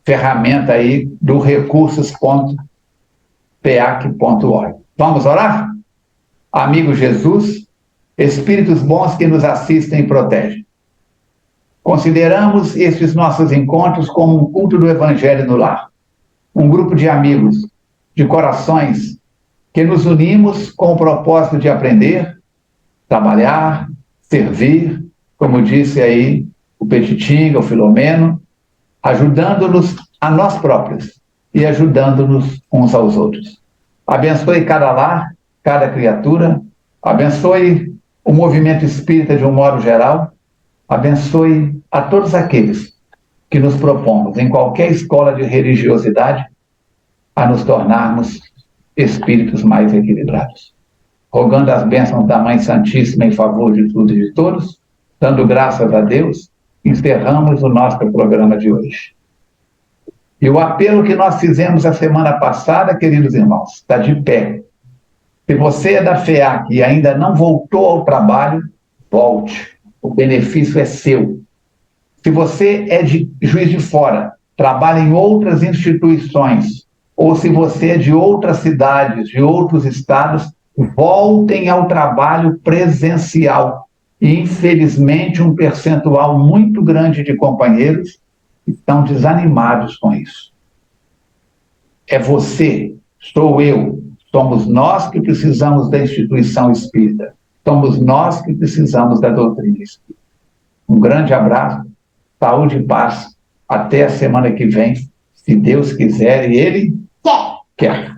ferramenta aí do recursos.peac.org. Vamos orar? Amigo Jesus, espíritos bons que nos assistem e protegem. Consideramos estes nossos encontros como um culto do Evangelho no lar. Um grupo de amigos, de corações, que nos unimos com o propósito de aprender, trabalhar, servir, como disse aí o Petitinga, o Filomeno, ajudando-nos a nós próprios e ajudando-nos uns aos outros. Abençoe cada lar, cada criatura, abençoe o movimento espírita de um modo geral, abençoe a todos aqueles que nos propomos, em qualquer escola de religiosidade, a nos tornarmos espíritos mais equilibrados. Rogando as bênçãos da Mãe Santíssima em favor de tudo e de todos, dando graças a Deus, encerramos o nosso programa de hoje. E o apelo que nós fizemos a semana passada, queridos irmãos, está de pé. Se você é da FEAC e ainda não voltou ao trabalho, volte. O benefício é seu. Se você é de Juiz de Fora, trabalha em outras instituições, ou se você é de outras cidades, de outros estados, voltem ao trabalho presencial. E, infelizmente, um percentual muito grande de companheiros estão desanimados com isso. é você, sou eu, somos nós que precisamos da instituição espírita, somos nós que precisamos da doutrina espírita. Um grande abraço, saúde e paz, até a semana que vem, se Deus quiser e Ele quer.